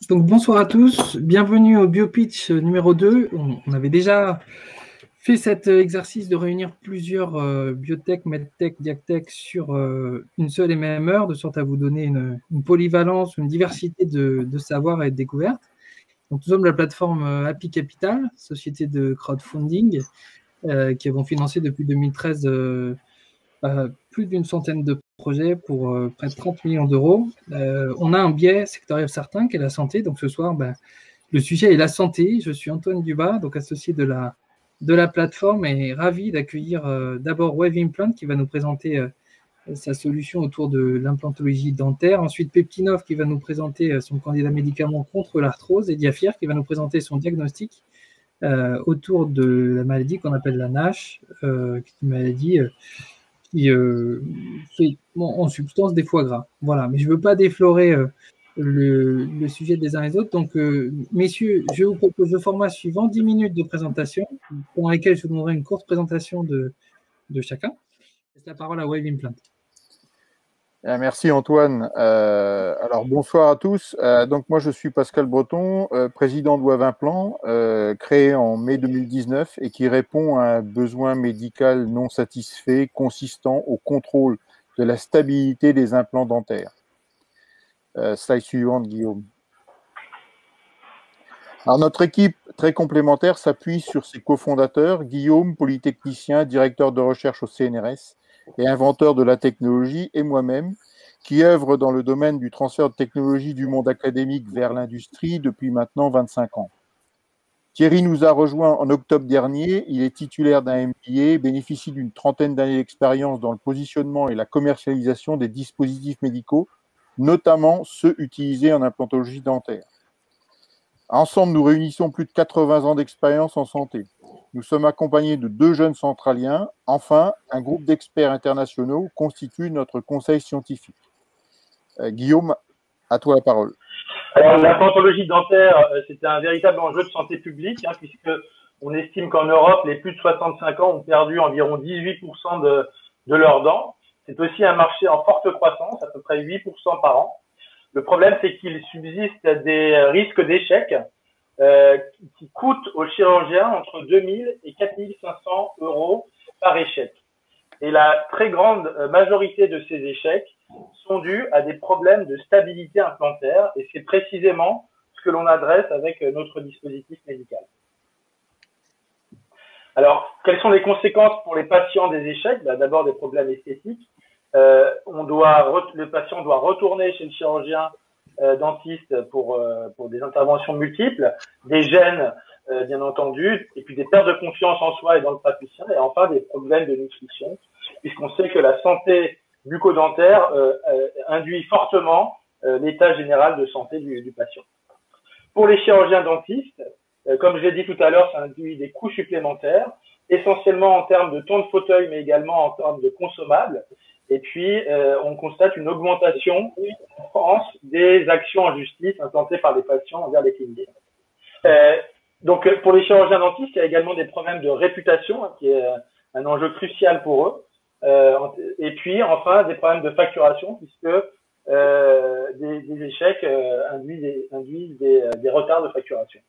Donc bonsoir à tous, bienvenue au BioPitch numéro 2. On avait déjà fait cet exercice de réunir plusieurs biotech, medtech, diagtech sur une seule et même heure, de sorte à vous donner une polyvalence, une diversité de savoirs et de découvertes. Donc, nous sommes la plateforme Happy Capital, société de crowdfunding, qui avons financé depuis 2013 plus d'une centaine de projets pour près de 30 millions d'euros. On a un biais sectoriel certain qui est la santé. Donc ce soir, le sujet est la santé. Je suis Antoine Dubas, donc associé de la plateforme, et ravi d'accueillir d'abord Wave Implant qui va nous présenter sa solution autour de l'implantologie dentaire. Ensuite, Peptinov qui va nous présenter son candidat médicament contre l'arthrose, et Diafier qui va nous présenter son diagnostic autour de la maladie qu'on appelle la NASH, qui est une maladie qui fait en substance des foie gras. Voilà, mais je ne veux pas déflorer le sujet des uns et des autres. Donc, messieurs, je vous propose le format suivant, 10 minutes de présentation, pendant lesquelles je vous donnerai une courte présentation de chacun. Je laisse la parole à Wave Implant. Merci Antoine. Alors bonsoir à tous. Donc moi je suis Pascal Breton, président de Wave Implant, créé en mai 2019 et qui répond à un besoin médical non satisfait consistant au contrôle de la stabilité des implants dentaires. Slide suivante, Guillaume. Alors notre équipe très complémentaire s'appuie sur ses cofondateurs, Guillaume, polytechnicien, directeur de recherche au CNRS et inventeur de la technologie, et moi-même, qui œuvre dans le domaine du transfert de technologie du monde académique vers l'industrie depuis maintenant 25 ans. Thierry nous a rejoints en octobre dernier. Il est titulaire d'un MBA, bénéficie d'une trentaine d'années d'expérience dans le positionnement et la commercialisation des dispositifs médicaux, notamment ceux utilisés en implantologie dentaire. Ensemble, nous réunissons plus de 80 ans d'expérience en santé. Nous sommes accompagnés de 2 jeunes centraliens. Enfin, un groupe d'experts internationaux constitue notre conseil scientifique. Guillaume, à toi la parole. Alors, l'implantologie dentaire, c'est un véritable enjeu de santé publique, puisque on estime qu'en Europe, les plus de 65 ans ont perdu environ 18% de leurs dents. C'est aussi un marché en forte croissance, à peu près 8% par an. Le problème, c'est qu'il subsiste des risques d'échec qui coûtent aux chirurgiens entre 2 000 et 4 500 euros par échec. Et la très grande majorité de ces échecs sont dus à des problèmes de stabilité implantaire, et c'est précisément ce que l'on adresse avec notre dispositif médical. Alors, quelles sont les conséquences pour les patients des échecs? D'abord, des problèmes esthétiques. Le patient doit retourner chez le chirurgien dentiste pour des interventions multiples, des gènes bien entendu, et puis des pertes de confiance en soi et dans le praticien, et enfin des problèmes de nutrition, puisqu'on sait que la santé bucco-dentaire induit fortement l'état général de santé du patient. Pour les chirurgiens dentistes, comme je l'ai dit tout à l'heure, ça induit des coûts supplémentaires, essentiellement en termes de temps de fauteuil, mais également en termes de consommables. Et puis, on constate une augmentation en France des actions en justice implantées par les patients envers les cliniques. Donc, pour les chirurgiens dentistes, il y a également des problèmes de réputation, qui est un enjeu crucial pour eux. Et puis, enfin, des problèmes de facturation, puisque des échecs induisent des retards de facturation.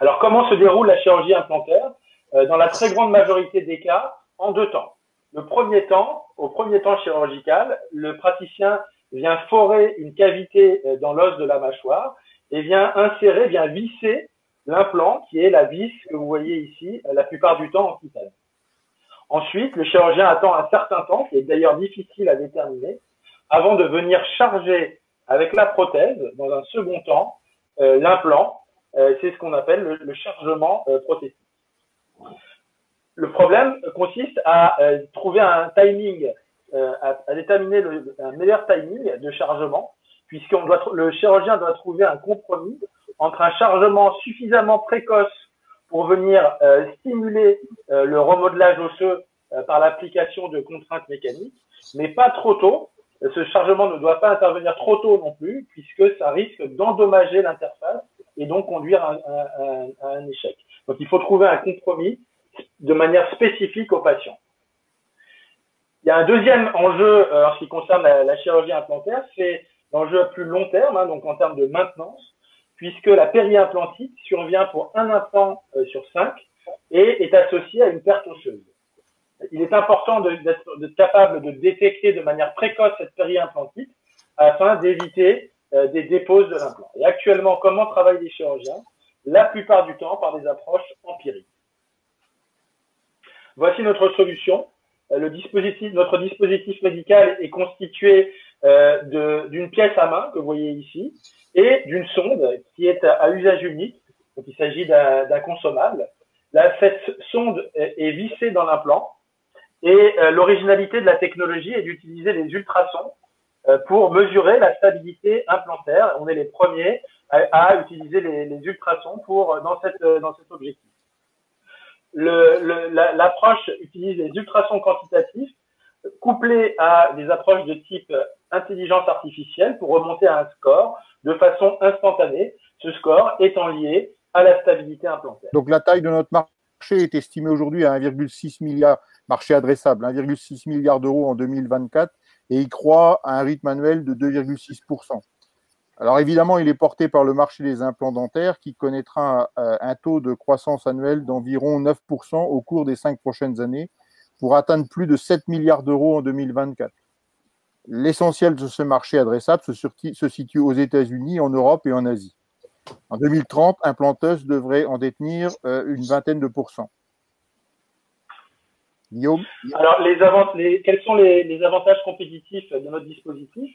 Alors, comment se déroule la chirurgie implantaire? Dans la très grande majorité des cas, en 2 temps. Au premier temps chirurgical, le praticien vient forer une cavité dans l'os de la mâchoire et vient visser l'implant, qui est la vis que vous voyez ici, la plupart du temps en titane. Ensuite, le chirurgien attend un certain temps, qui est d'ailleurs difficile à déterminer, avant de venir charger avec la prothèse, dans un second temps, l'implant. C'est ce qu'on appelle le chargement prothétique. Le problème consiste à trouver un timing, à déterminer un meilleur timing de chargement, puisque le chirurgien doit trouver un compromis entre un chargement suffisamment précoce pour venir stimuler le remodelage osseux par l'application de contraintes mécaniques, mais pas trop tôt. Ce chargement ne doit pas intervenir trop tôt non plus, puisque ça risque d'endommager l'interface et donc conduire à un échec. Donc il faut trouver un compromis de manière spécifique aux patients. Il y a un deuxième enjeu en ce qui concerne la chirurgie implantaire, c'est l'enjeu à plus long terme, hein, donc en termes de maintenance, puisque la périimplantite survient pour un implant sur 5 et est associée à une perte osseuse. Il est important d'être capable de détecter de manière précoce cette périimplantite afin d'éviter des déposes de l'implant. Et actuellement, comment travaillent les chirurgiens? La plupart du temps par des approches empiriques. Voici notre solution. Notre dispositif médical est constitué d'une pièce à main que vous voyez ici et d'une sonde qui est à usage unique. Donc il s'agit d'un consommable. Là, cette sonde est vissée dans l'implant et l'originalité de la technologie est d'utiliser les ultrasons pour mesurer la stabilité implantaire. On est les premiers à utiliser les ultrasons dans cet objectif. L'approche utilise les ultrasons quantitatifs couplés à des approches de type intelligence artificielle pour remonter à un score de façon instantanée, ce score étant lié à la stabilité implantaire. Donc la taille de notre marché est estimée aujourd'hui à 1,6 milliard, marché adressable, 1,6 milliard d'euros en 2024, et il croît à un rythme annuel de 2,6%. Alors évidemment, il est porté par le marché des implants dentaires qui connaîtra un taux de croissance annuelle d'environ 9% au cours des 5 prochaines années pour atteindre plus de 7 milliards d'euros en 2024. L'essentiel de ce marché adressable se situe aux États-Unis, en Europe et en Asie. En 2030, Implanteuse devrait en détenir une vingtaine de pourcents. Guillaume? Alors, quels sont les avantages compétitifs de notre dispositif?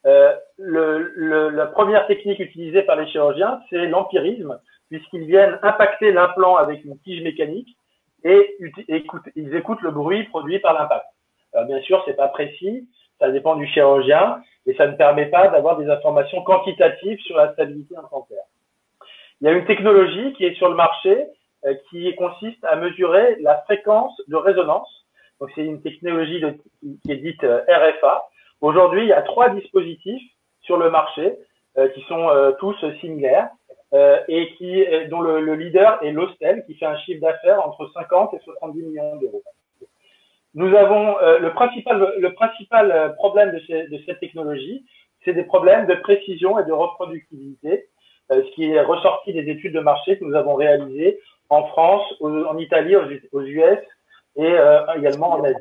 La première technique utilisée par les chirurgiens, c'est l'empirisme, puisqu'ils viennent impacter l'implant avec une tige mécanique et ils écoutent le bruit produit par l'impact. Alors bien sûr, c'est pas précis, ça dépend du chirurgien et ça ne permet pas d'avoir des informations quantitatives sur la stabilité implantaire. Il y a une technologie qui est sur le marché qui consiste à mesurer la fréquence de résonance. Donc c'est une technologie qui est dite RFA. Aujourd'hui, il y a 3 dispositifs sur le marché qui sont tous similaires et dont le leader est l'Austel qui fait un chiffre d'affaires entre 50 et 70 millions d'euros. Nous avons le principal problème de cette technologie, c'est des problèmes de précision et de reproductibilité, ce qui est ressorti des études de marché que nous avons réalisées en France, en Italie, aux US et également en Asie.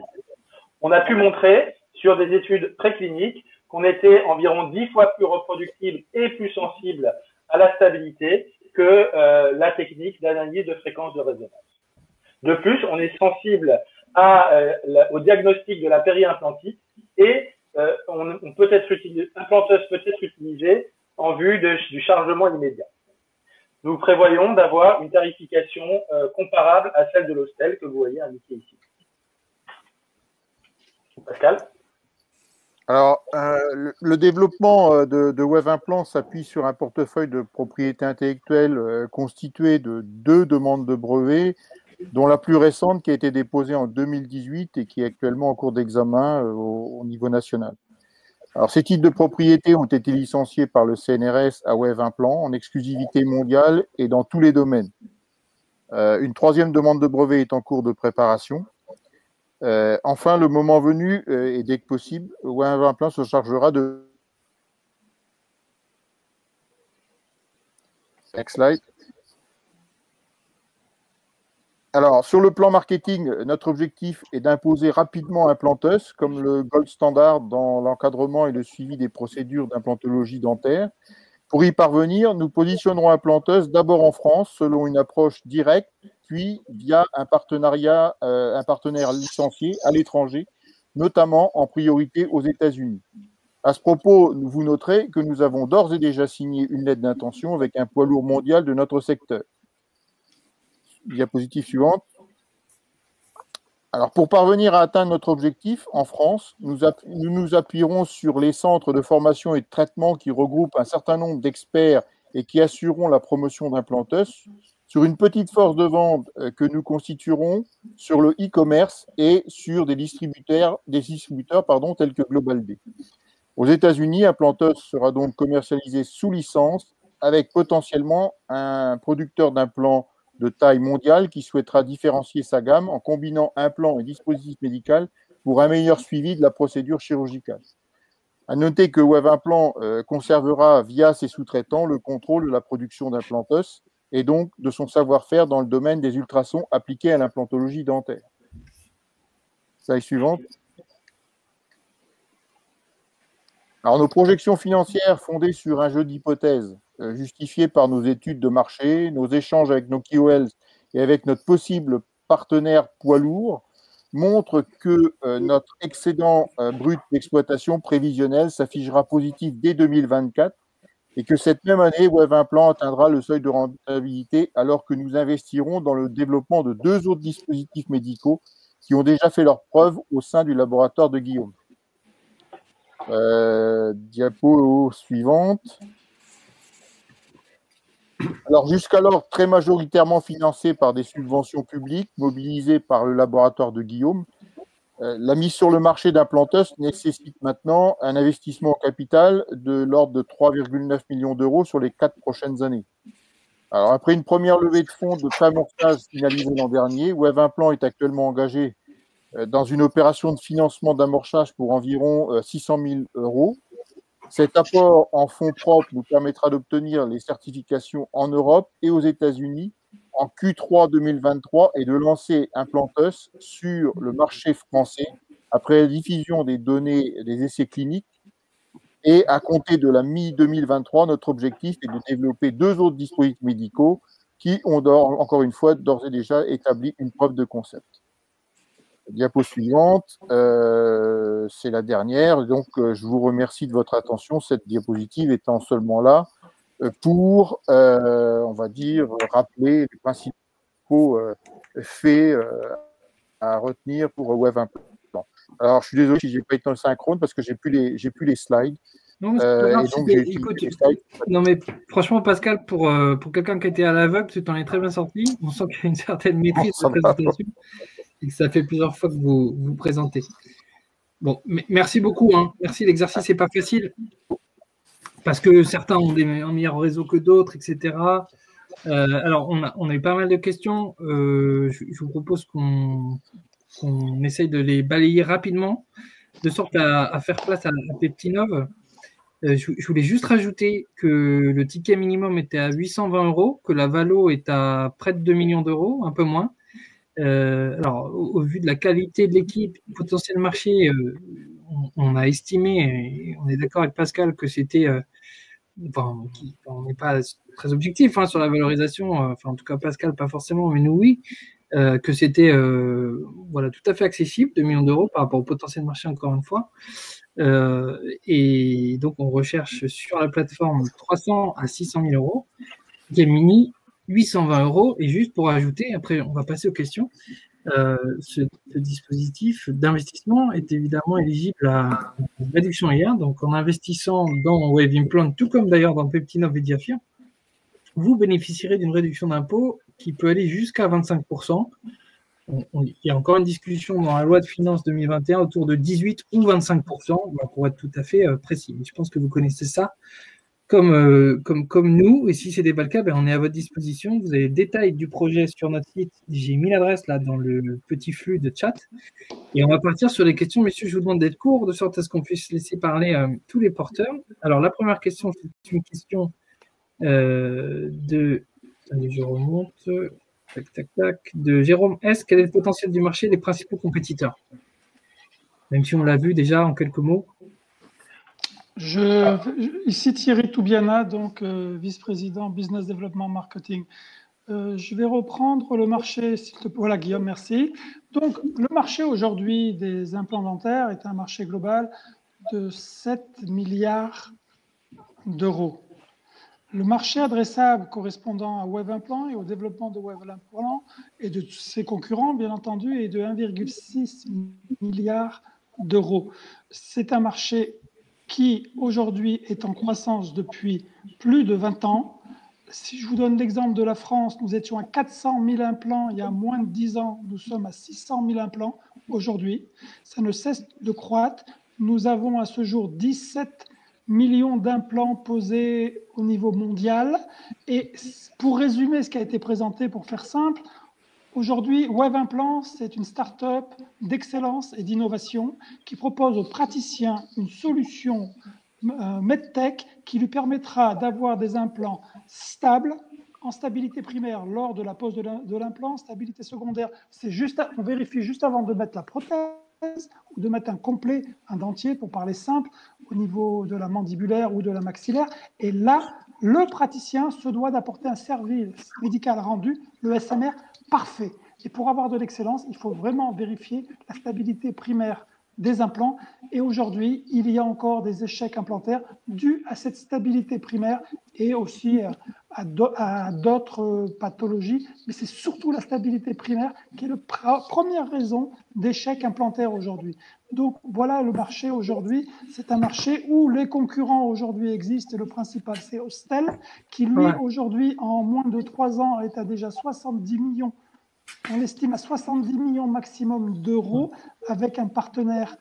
On a pu montrer sur des études précliniques qu'on était environ 10 fois plus reproductible et plus sensible à la stabilité que la technique d'analyse de fréquence de résonance. De plus, on est sensible au diagnostic de la périimplantite et Implanteuse peut être utilisée en vue du chargement immédiat. Nous prévoyons d'avoir une tarification comparable à celle de l'Austel que vous voyez indiquée ici. Pascal? Alors, le développement de Wave Implant s'appuie sur un portefeuille de propriété intellectuelle constitué de 2 demandes de brevets, dont la plus récente qui a été déposée en 2018 et qui est actuellement en cours d'examen au niveau national. Alors, ces titres de propriété ont été licenciés par le CNRS à Wave Implant en exclusivité mondiale et dans tous les domaines. Une 3e demande de brevet est en cours de préparation. Enfin, le moment venu, et dès que possible, Wave Implant se chargera de... Next slide. Alors, sur le plan marketing, notre objectif est d'imposer rapidement Implanteuse comme le gold standard dans l'encadrement et le suivi des procédures d'implantologie dentaire. Pour y parvenir, nous positionnerons Implanteuse d'abord en France selon une approche directe, puis via un partenaire licencié à l'étranger, notamment en priorité aux États-Unis. À ce propos, vous noterez que nous avons d'ores et déjà signé une lettre d'intention avec un poids lourd mondial de notre secteur. Diapositive suivante. Alors, pour parvenir à atteindre notre objectif, en France, nous nous appuierons sur les centres de formation et de traitement qui regroupent un certain nombre d'experts et qui assureront la promotion d'Implanteuse, sur une petite force de vente que nous constituerons sur le e-commerce et sur des distributeurs tels que Global B. Aux États-Unis, Implanteuse sera donc commercialisé sous licence avec potentiellement un producteur d'implants de taille mondiale qui souhaitera différencier sa gamme en combinant implants et dispositifs médicaux pour un meilleur suivi de la procédure chirurgicale. À noter que Wave Implant conservera via ses sous-traitants le contrôle de la production d'implantos et donc de son savoir-faire dans le domaine des ultrasons appliqués à l'implantologie dentaire. Slide suivante. Alors, nos projections financières fondées sur un jeu d'hypothèses justifiées par nos études de marché, nos échanges avec nos KOLs et avec notre possible partenaire poids lourd montrent que notre excédent brut d'exploitation prévisionnel s'affichera positif dès 2024 et que cette même année, Wave Implant atteindra le seuil de rentabilité alors que nous investirons dans le développement de 2 autres dispositifs médicaux qui ont déjà fait leurs preuves au sein du laboratoire de Guillaume. Diapo suivante. Alors, jusqu'alors très majoritairement financé par des subventions publiques mobilisées par le laboratoire de Guillaume, la mise sur le marché d'Implantos nécessite maintenant un investissement en capital de l'ordre de 3,9 millions d'euros sur les 4 prochaines années. Alors, après une première levée de fonds de préamorçage finalisée l'an dernier, Wave Implant est actuellement engagé dans une opération de financement d'amorçage pour environ 600 000 euros. Cet apport en fonds propres nous permettra d'obtenir les certifications en Europe et aux États-Unis en Q3 2023 et de lancer Implantos sur le marché français après la diffusion des données des essais cliniques. Et à compter de la mi-2023, notre objectif est de développer 2 autres dispositifs médicaux qui ont encore une fois d'ores et déjà établi une preuve de concept. Diapo suivante, c'est la dernière. Donc, je vous remercie de votre attention. Cette diapositive étant seulement là pour, on va dire, rappeler les principaux faits à retenir pour Wave Implant. Alors, je suis désolé si je n'ai pas été en synchrone parce que j'ai plus les slides. Non, mais franchement, Pascal, pour quelqu'un qui était à l'aveugle, tu t'en es très bien sorti. On sent qu'il y a une certaine maîtrise de la présentation et que ça fait plusieurs fois que vous vous présentez. Bon, merci beaucoup. Hein. Merci, l'exercice n'est pas facile parce que certains ont un meilleur réseau que d'autres, etc. Alors, on a eu pas mal de questions. Je vous propose qu'on essaye de les balayer rapidement, de sorte à faire place à Peptinov. Je voulais juste rajouter que le ticket minimum était à 820 €, que la valo est à près de 2 millions d'euros, un peu moins. Alors, au vu de la qualité de l'équipe, du potentiel marché, on a estimé, et on est d'accord avec Pascal, que c'était, on n'est pas très objectif sur la valorisation, en tout cas Pascal pas forcément, mais nous oui, que c'était tout à fait accessible, 2 millions d'euros par rapport au potentiel marché encore une fois. Et donc on recherche sur la plateforme 300 à 600 000 euros, Gemini 820 €. Et juste pour ajouter, après on va passer aux questions, ce dispositif d'investissement est évidemment éligible à une réduction IR. Donc en investissant dans Wave Implant, tout comme d'ailleurs dans Peptinov et Diafir, vous bénéficierez d'une réduction d'impôt qui peut aller jusqu'à 25%. Il y a encore une discussion dans la loi de finances 2021 autour de 18 ou 25%, pour être tout à fait précis. Mais je pense que vous connaissez ça comme nous. Et si ce n'est pas le cas, on est à votre disposition. Vous avez le détail du projet sur notre site. J'ai mis l'adresse là dans le petit flux de chat. Et on va partir sur les questions. Messieurs, je vous demande d'être court, de sorte à ce qu'on puisse laisser parler tous les porteurs. Alors, la première question, c'est une question de... Attendez, je remonte... de Jérôme S. Quel est le potentiel du marché des principaux compétiteurs? Même si on l'a vu déjà en quelques mots. Ici Thierry Toubiana, donc vice-président Business Development Marketing. Je vais reprendre le marché, s'il te plaît. Voilà, Guillaume, merci. Donc, le marché aujourd'hui des implants dentaires est un marché global de 7 milliards d'euros. Le marché adressable correspondant à Wave Implant et au développement de Wave Implant et de ses concurrents, bien entendu, est de 1,6 milliard d'euros. C'est un marché qui, aujourd'hui, est en croissance depuis plus de 20 ans. Si je vous donne l'exemple de la France, nous étions à 400 000 implants il y a moins de 10 ans. Nous sommes à 600 000 implants aujourd'hui. Ça ne cesse de croître. Nous avons à ce jour 17 millions d'implants posés au niveau mondial. Et pour résumer ce qui a été présenté, pour faire simple, aujourd'hui, Wave Implants, c'est une start-up d'excellence et d'innovation qui propose aux praticiens une solution MedTech qui lui permettra d'avoir des implants stables, en stabilité primaire lors de la pose de l'implant, stabilité secondaire, c'est juste, on vérifie juste avant de mettre la prothèse ou de mettre un complet, un dentier pour parler simple, au niveau de la mandibulaire ou de la maxillaire. Et là, le praticien se doit d'apporter un service médical rendu, le SMR, parfait. Et pour avoir de l'excellence, il faut vraiment vérifier la stabilité primaire des implants. Et aujourd'hui, il y a encore des échecs implantaires dus à cette stabilité primaire et aussi à d'autres pathologies. Mais c'est surtout la stabilité primaire qui est la première raison d'échec implantaire aujourd'hui. Donc voilà le marché aujourd'hui. C'est un marché où les concurrents aujourd'hui existent. Et le principal, c'est Austell, qui lui, aujourd'hui, en moins de 3 ans, est à déjà 70 millions. On estime à 70 millions maximum d'euros avec un partenaire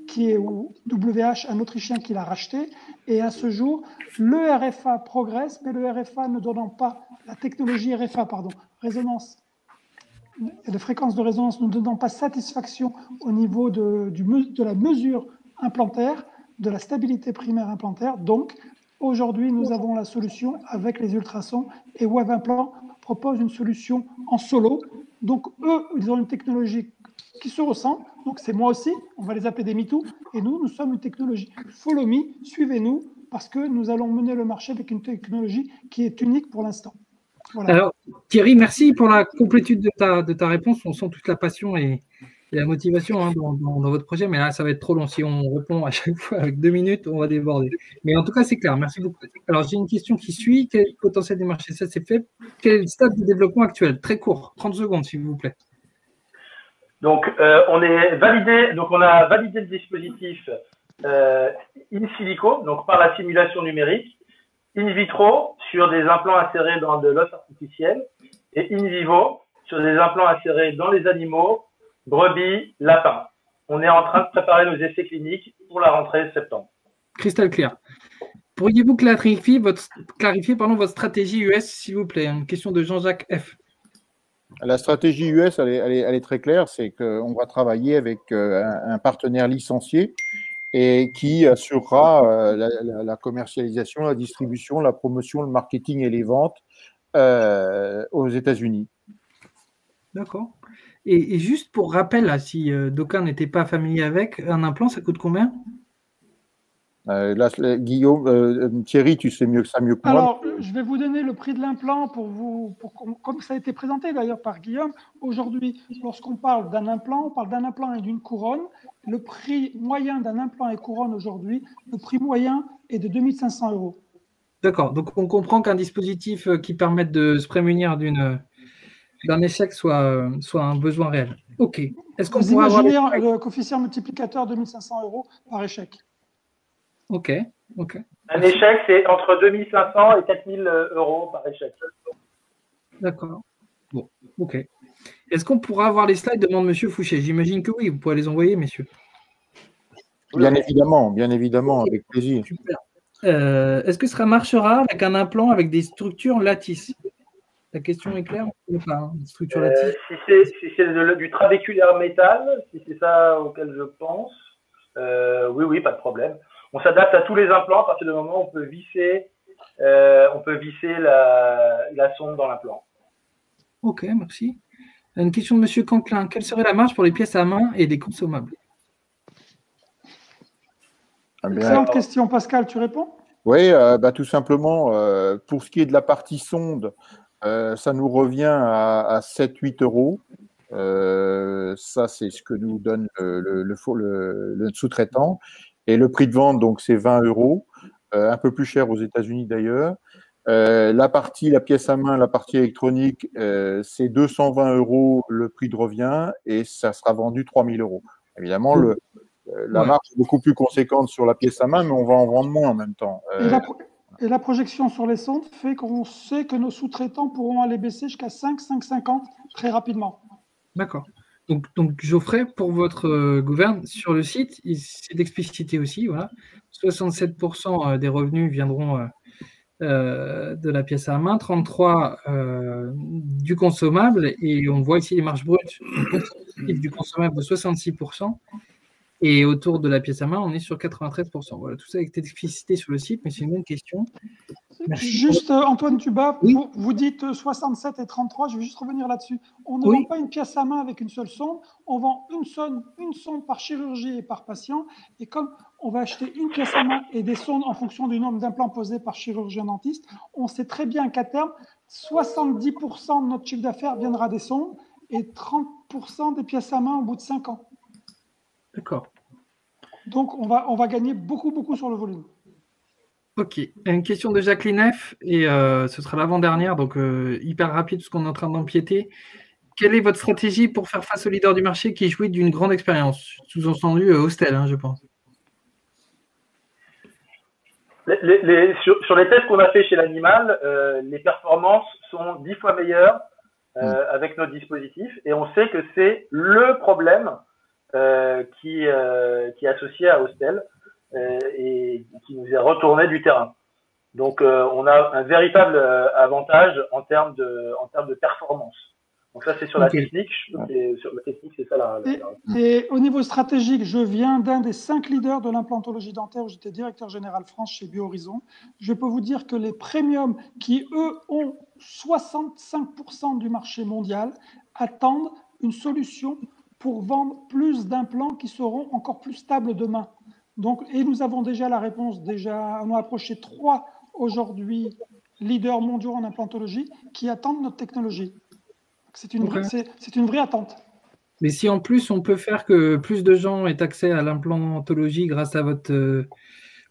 qui est WH, un Autrichien qui l'a racheté. Et à ce jour, le RFA progresse, mais le RFA ne donnant pas, la technologie RFA, pardon, résonance, de fréquence de résonance ne donnant pas satisfaction au niveau de la mesure implantaire, de la stabilité primaire implantaire. Donc, aujourd'hui, nous avons la solution avec les ultrasons et Wave Implant propose une solution en solo. Donc, eux, ils ont une technologie qui se ressemble. Donc, c'est moi aussi. On va les appeler des MeToo. Et nous sommes une technologie Follow Me. Suivez-nous parce que nous allons mener le marché avec une technologie qui est unique pour l'instant. Voilà. Alors, Thierry, merci pour la complétude de ta réponse. On sent toute la passion et la motivation dans votre projet. Mais là, ça va être trop long. Si on répond à chaque fois avec 2 minutes, on va déborder. Mais en tout cas, c'est clair. Merci beaucoup. Alors, j'ai une question qui suit. Quel est le potentiel des marchés? Ça, c'est fait. Quel est le stade de développement actuel? Très court, 30 secondes, s'il vous plaît. Donc, on a validé le dispositif in silico, donc par la simulation numérique, in vitro sur des implants insérés dans de l'os artificiel et in vivo sur des implants insérés dans les animaux, brebis, lapins. On est en train de préparer nos essais cliniques pour la rentrée septembre. Crystal clair. Pourriez-vous clarifier votre stratégie US, s'il vous plaît? Une question de Jean-Jacques F. La stratégie US, elle est très claire, c'est qu'on va travailler avec un partenaire licencié et qui assurera la commercialisation, la distribution, la promotion, le marketing et les ventes aux États-Unis. D'accord. Et juste pour rappel, là, si d'aucuns n'étaient pas familiers avec, un implant, ça coûte combien? Là, Guillaume, Thierry, tu sais mieux que moi. Alors, je vais vous donner le prix de l'implant comme ça a été présenté d'ailleurs par Guillaume. Aujourd'hui, lorsqu'on parle d'un implant, on parle d'un implant et d'une couronne. Le prix moyen d'un implant et couronne aujourd'hui, le prix moyen est de 2 500 €. D'accord. Donc, on comprend qu'un dispositif qui permette de se prémunir d'un échec soit un besoin réel. OK. Est-ce qu'on pourrait avoir le coefficient multiplicateur de 2 500 € par échec? OK. Un échec, c'est entre 2 500 et 4 000 € par échec. D'accord. Bon, OK. Est-ce qu'on pourra avoir les slides? Demande M. Fouché. J'imagine que oui, vous pourrez les envoyer, messieurs. Bien évidemment, avec plaisir. Super. Est-ce que ça marchera avec un implant avec des structures lattices? La question est claire? Structure lattice. Si c'est du trabéculaire métal, si c'est ça auquel je pense, oui, pas de problème. On s'adapte à tous les implants à partir du moment où on peut visser la sonde dans l'implant. Ok, merci. Une question de M. Canquelin. Quelle serait la marge pour les pièces à main et des consommables? Excellente question. Pascal, tu réponds? Oui, tout simplement, pour ce qui est de la partie sonde, ça nous revient à 7-8 €. Ça, c'est ce que nous donne le sous-traitant. Et le prix de vente, donc, c'est 20 €, un peu plus cher aux États-Unis d'ailleurs. La pièce à main, la partie électronique, c'est 220 € le prix de revient et ça sera vendu 3 000 €. Évidemment, la marge est beaucoup plus conséquente sur la pièce à main, mais on va en vendre moins en même temps. Et la projection sur les sondes fait qu'on sait que nos sous-traitants pourront aller baisser jusqu'à 5,50 très rapidement. D'accord. Donc, Geoffrey, pour votre gouverne, sur le site, c'est explicité aussi, voilà. 67% des revenus viendront de la pièce à main, 33 du consommable, et on voit ici les marges brutes du consommable de 66%. Et autour de la pièce à main, on est sur 93%. Voilà, tout ça a été explicité sur le site, mais c'est une bonne question. Merci. Juste, Antoine Tuba, Oui. vous dites 67 et 33, je vais juste revenir là-dessus. On ne vend pas une pièce à main avec une seule sonde, on vend une sonde par chirurgie et par patient. Et comme on va acheter une pièce à main et des sondes en fonction du nombre d'implants posés par chirurgien dentiste, on sait très bien qu'à terme, 70% de notre chiffre d'affaires viendra des sondes et 30% des pièces à main au bout de 5 ans. D'accord. Donc, on va gagner beaucoup sur le volume. Ok. Une question de Jacqueline F. Et ce sera l'avant-dernière, donc hyper rapide, parce qu'on est en train d'empiéter. Quelle est votre stratégie pour faire face au leader du marché qui jouit d'une grande expérience? Sous-entendu, Hostel, je pense. Sur les tests qu'on a fait chez l'animal, les performances sont 10 fois meilleures avec notre dispositif, et on sait que c'est le problème qui est associé à Hostel et qui nous est retourné du terrain. Donc on a un véritable avantage en termes de performance. Donc ça, c'est sur la technique. Sur la technique, c'est ça et au niveau stratégique, je viens d'un des 5 leaders de l'implantologie dentaire où j'étais directeur général France chez BioHorizon. Je peux vous dire que les premiums qui, eux, ont 65% du marché mondial attendent une solution pour vendre plus d'implants qui seront encore plus stables demain. Donc, et nous avons déjà la réponse. On a approché 3 aujourd'hui leaders mondiaux en implantologie qui attendent notre technologie. C'est une vraie attente. Mais si en plus on peut faire que plus de gens aient accès à l'implantologie grâce à votre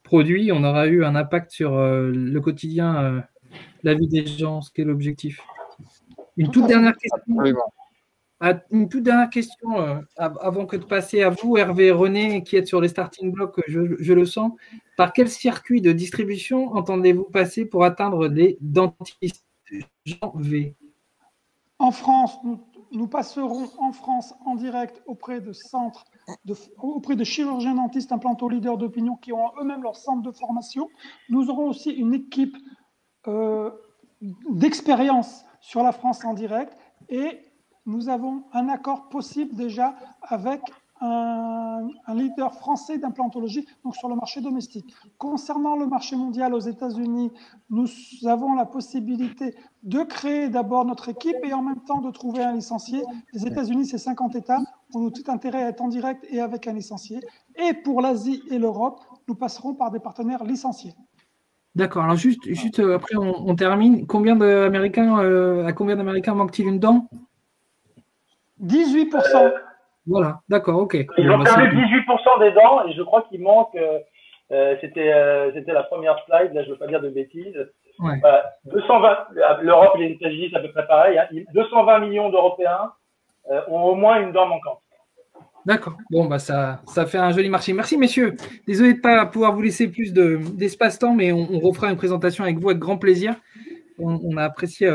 produit, on aura eu un impact sur le quotidien, la vie des gens, ce qui est l'objectif. Une toute dernière question avant que de passer à vous, Hervé et René, qui êtes sur les starting blocks, je le sens. Par quel circuit de distribution entendez-vous passer pour atteindre les dentistes Jean V? En France, nous passerons en France en direct auprès de auprès de chirurgiens dentistes implantaux leaders d'opinion qui ont eux-mêmes leur centre de formation. Nous aurons aussi une équipe d'expérience sur la France en direct, et nous avons un accord possible déjà avec un leader français d'implantologie, donc sur le marché domestique. Concernant le marché mondial aux États-Unis, nous avons la possibilité de créer d'abord notre équipe et en même temps de trouver un licencié. Les États-Unis, c'est 50 États. On a tout intérêt à être en direct et avec un licencié. Et pour l'Asie et l'Europe, nous passerons par des partenaires licenciés. D'accord. Alors juste après, on termine. À combien d'Américains manque-t-il une dent? 18%. Voilà, d'accord, ok. Ils ont perdu 18% des dents, et je crois qu'il manque, c'était la première slide, là je ne veux pas dire de bêtises. Ouais. 220, l'Europe et les États-Unis, c'est à peu près pareil. 220 millions d'Européens ont au moins une dent manquante. D'accord. Bon, bah ça fait un joli marché. Merci, messieurs. Désolé de ne pas pouvoir vous laisser plus d'espace-temps, mais on refera une présentation avec vous avec grand plaisir. On a apprécié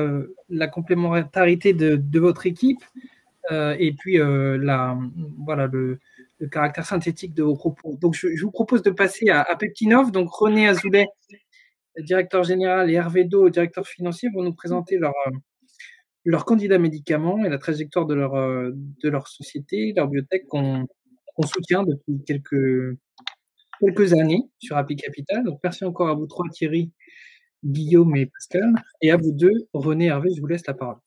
la complémentarité de votre équipe et puis voilà, le caractère synthétique de vos propos. Donc, je vous propose de passer à Peptinov. Donc, René Azoulay, directeur général, et Hervé Do, directeur financier, vont nous présenter leurs candidats médicaments et la trajectoire de leur société, leur biotech qu'on soutient depuis quelques années sur Happy Capital. Donc, merci encore à vous trois, Thierry, Guillaume et Pascal. Et à vous deux, René, Hervé, je vous laisse la parole.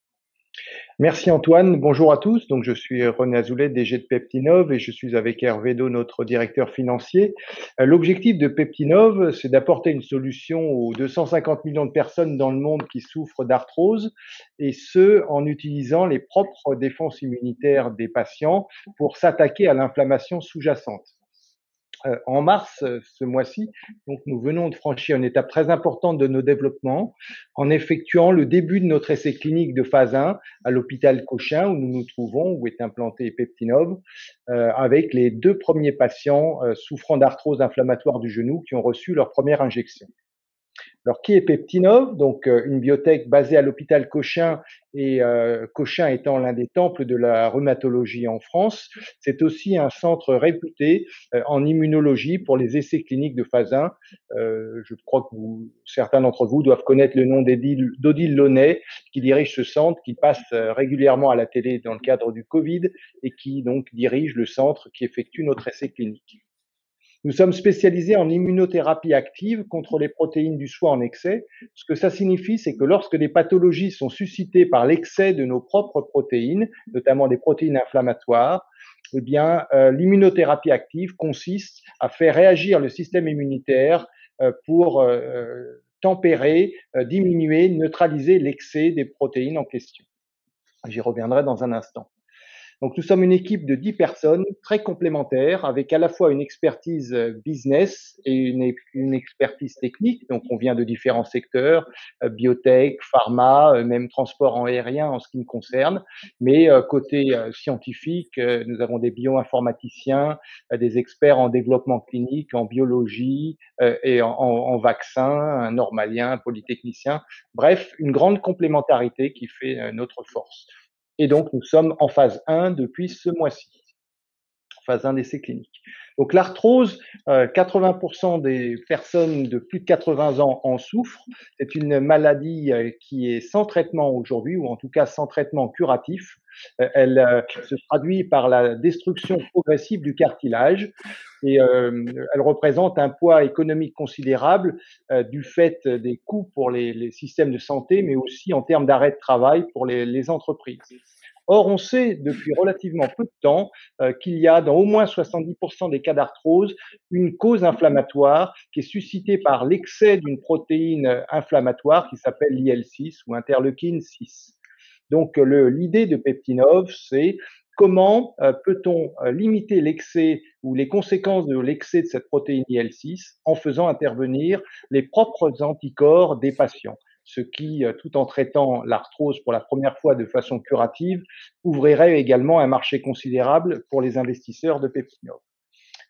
Merci Antoine, bonjour à tous. Donc je suis René Azoulay, DG de Peptinov, et je suis avec Hervé Do, notre directeur financier. L'objectif de Peptinov, c'est d'apporter une solution aux 250 millions de personnes dans le monde qui souffrent d'arthrose, et ce, en utilisant les propres défenses immunitaires des patients pour s'attaquer à l'inflammation sous-jacente. En mars, ce mois-ci, donc nous venons de franchir une étape très importante de nos développements en effectuant le début de notre essai clinique de phase 1 à l'hôpital Cochin où nous nous trouvons, où est implanté Peptinov, avec les 2 premiers patients souffrant d'arthrose inflammatoire du genou qui ont reçu leur première injection. Alors, qui est Peptinov? Donc, une biotech basée à l'hôpital Cochin, et Cochin étant l'un des temples de la rhumatologie en France. C'est aussi un centre réputé en immunologie pour les essais cliniques de phase 1. Je crois que certains d'entre vous doivent connaître le nom d'Odile Launay, qui dirige ce centre, qui passe régulièrement à la télé dans le cadre du Covid et qui donc dirige le centre qui effectue notre essai clinique. Nous sommes spécialisés en immunothérapie active contre les protéines du foie en excès. Ce que ça signifie, c'est que lorsque des pathologies sont suscitées par l'excès de nos propres protéines, notamment des protéines inflammatoires, eh bien, l'immunothérapie active consiste à faire réagir le système immunitaire pour tempérer, diminuer, neutraliser l'excès des protéines en question. J'y reviendrai dans un instant. Donc, nous sommes une équipe de 10 personnes très complémentaires avec à la fois une expertise business et une expertise technique. Donc, on vient de différents secteurs, biotech, pharma, même transport en aérien en ce qui me concerne. Mais côté scientifique, nous avons des bioinformaticiens, des experts en développement clinique, en biologie et en vaccins, un normalien, un polytechnicien. Bref, une grande complémentarité qui fait notre force. Et donc, nous sommes en phase 1 depuis ce mois-ci, phase 1 d'essai clinique. Donc, l'arthrose, 80% des personnes de plus de 80 ans en souffrent. C'est une maladie qui est sans traitement aujourd'hui, ou en tout cas sans traitement curatif. Elle se traduit par la destruction progressive du cartilage et elle représente un poids économique considérable du fait des coûts pour les systèmes de santé, mais aussi en termes d'arrêt de travail pour les entreprises. Or, on sait depuis relativement peu de temps qu'il y a dans au moins 70% des cas d'arthrose une cause inflammatoire qui est suscitée par l'excès d'une protéine inflammatoire qui s'appelle l'IL-6 ou interleukine 6. Donc, l'idée de Peptinov, c'est comment peut-on limiter l'excès ou les conséquences de l'excès de cette protéine IL-6 en faisant intervenir les propres anticorps des patients, ce qui, tout en traitant l'arthrose pour la première fois de façon curative, ouvrirait également un marché considérable pour les investisseurs de Peptinov.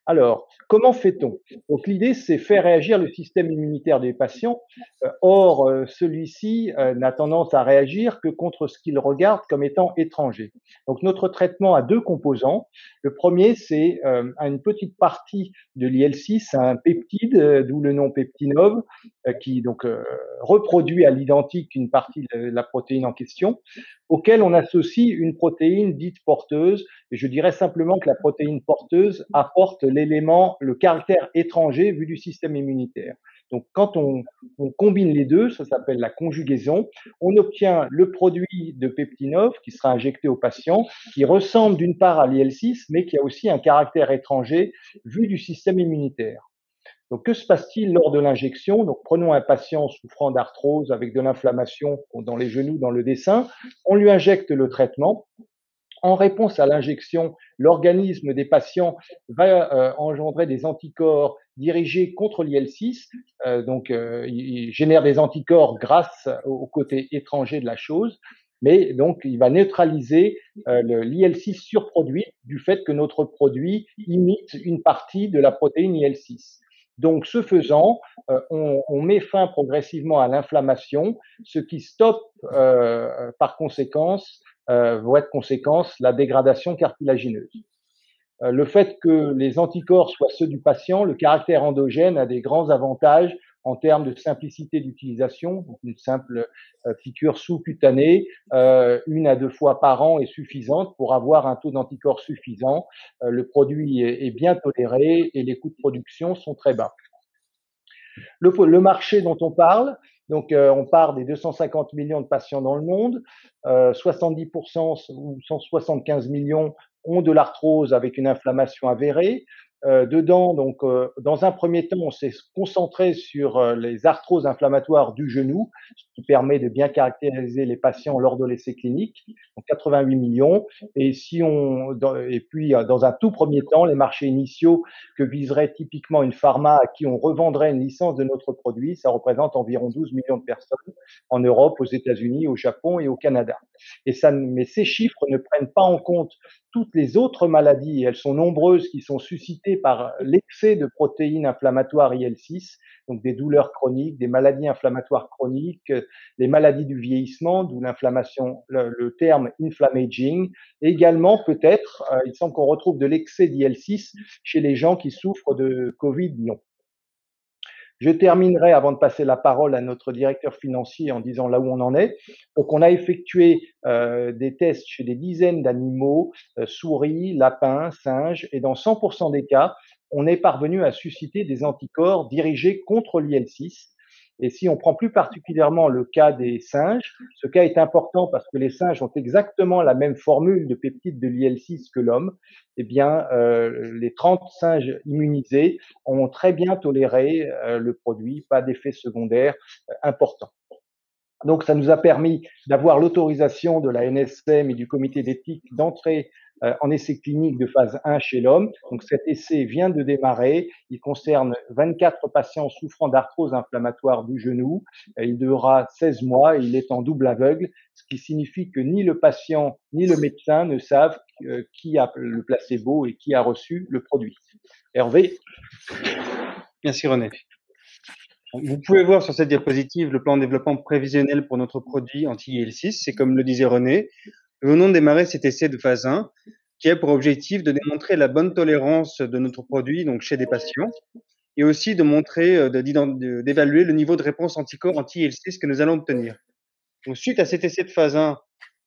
Alors, comment fait-on? Donc, l'idée, c'est faire réagir le système immunitaire des patients. Or, celui-ci n'a tendance à réagir que contre ce qu'il regarde comme étant étranger. Donc, notre traitement a deux composants. Le premier, c'est une petite partie de l'IL-6, un peptide, d'où le nom Peptinov, qui donc reproduit à l'identique une partie de la protéine en question, auquel on associe une protéine dite porteuse. Et je dirais simplement que la protéine porteuse apporte l'élément, le caractère étranger vu du système immunitaire. Donc, quand on combine les deux, ça s'appelle la conjugaison, on obtient le produit de Peptinov qui sera injecté au patient, qui ressemble d'une part à l'IL-6, mais qui a aussi un caractère étranger vu du système immunitaire. Donc, que se passe-t-il lors de l'injection? Donc, prenons un patient souffrant d'arthrose avec de l'inflammation dans les genoux, dans le dessin. On lui injecte le traitement. En réponse à l'injection, l'organisme des patients va engendrer des anticorps dirigés contre l'IL-6. Donc, il génère des anticorps grâce au côté étranger de la chose. Mais donc, il va neutraliser l'IL-6 surproduit du fait que notre produit imite une partie de la protéine IL-6. Donc, ce faisant, on met fin progressivement à l'inflammation, ce qui stoppe par conséquence, voie de conséquence, la dégradation cartilagineuse. Le fait que les anticorps soient ceux du patient, le caractère endogène a des grands avantages en termes de simplicité d'utilisation. Une simple piqûre sous-cutanée, 1 à 2 fois par an est suffisante pour avoir un taux d'anticorps suffisant. Le produit est bien toléré et les coûts de production sont très bas. Le marché dont on parle, donc on part des 250 millions de patients dans le monde, 70% ou 175 millions ont de l'arthrose avec une inflammation avérée. Dedans, donc, dans un premier temps, on s'est concentré sur les arthroses inflammatoires du genou, ce qui permet de bien caractériser les patients lors de l'essai clinique, donc 88 millions. Et puis, dans un tout premier temps, les marchés initiaux que viserait typiquement une pharma à qui on revendrait une licence de notre produit, ça représente environ 12 millions de personnes en Europe, aux États-Unis, au Japon et au Canada. Mais ces chiffres ne prennent pas en compte toutes les autres maladies, et elles sont nombreuses, qui sont suscitées affectés par l'excès de protéines inflammatoires IL-6, donc des douleurs chroniques, des maladies inflammatoires chroniques, les maladies du vieillissement, d'où l'inflammation, le terme inflammaging. Et également, peut-être, il semble qu'on retrouve de l'excès d'IL-6 chez les gens qui souffrent de Covid-19. Je terminerai avant de passer la parole à notre directeur financier en disant là où on en est. Donc, on a effectué des tests chez des dizaines d'animaux, souris, lapins, singes, et dans 100% des cas, on est parvenu à susciter des anticorps dirigés contre l'IL-6. Et si on prend plus particulièrement le cas des singes, ce cas est important parce que les singes ont exactement la même formule de peptide de l'IL-6 que l'homme. Eh bien, les 30 singes immunisés ont très bien toléré le produit, pas d'effet secondaire important. Donc, ça nous a permis d'avoir l'autorisation de la NSM et du comité d'éthique d'entrer en essai clinique de phase 1 chez l'homme. Donc, cet essai vient de démarrer. Il concerne 24 patients souffrant d'arthrose inflammatoire du genou. Il durera 16 mois et il est en double aveugle, ce qui signifie que ni le patient ni le médecin ne savent qui a le placebo et qui a reçu le produit. Hervé. Merci René. Vous pouvez voir sur cette diapositive le plan de développement prévisionnel pour notre produit anti-IL-6. C'est comme le disait René, nous venons de démarrer cet essai de phase 1 qui a pour objectif de démontrer la bonne tolérance de notre produit donc chez des patients et aussi de montrer, d'évaluer le niveau de réponse anticorps anti-IL-6 que nous allons obtenir. Donc, suite à cet essai de phase 1,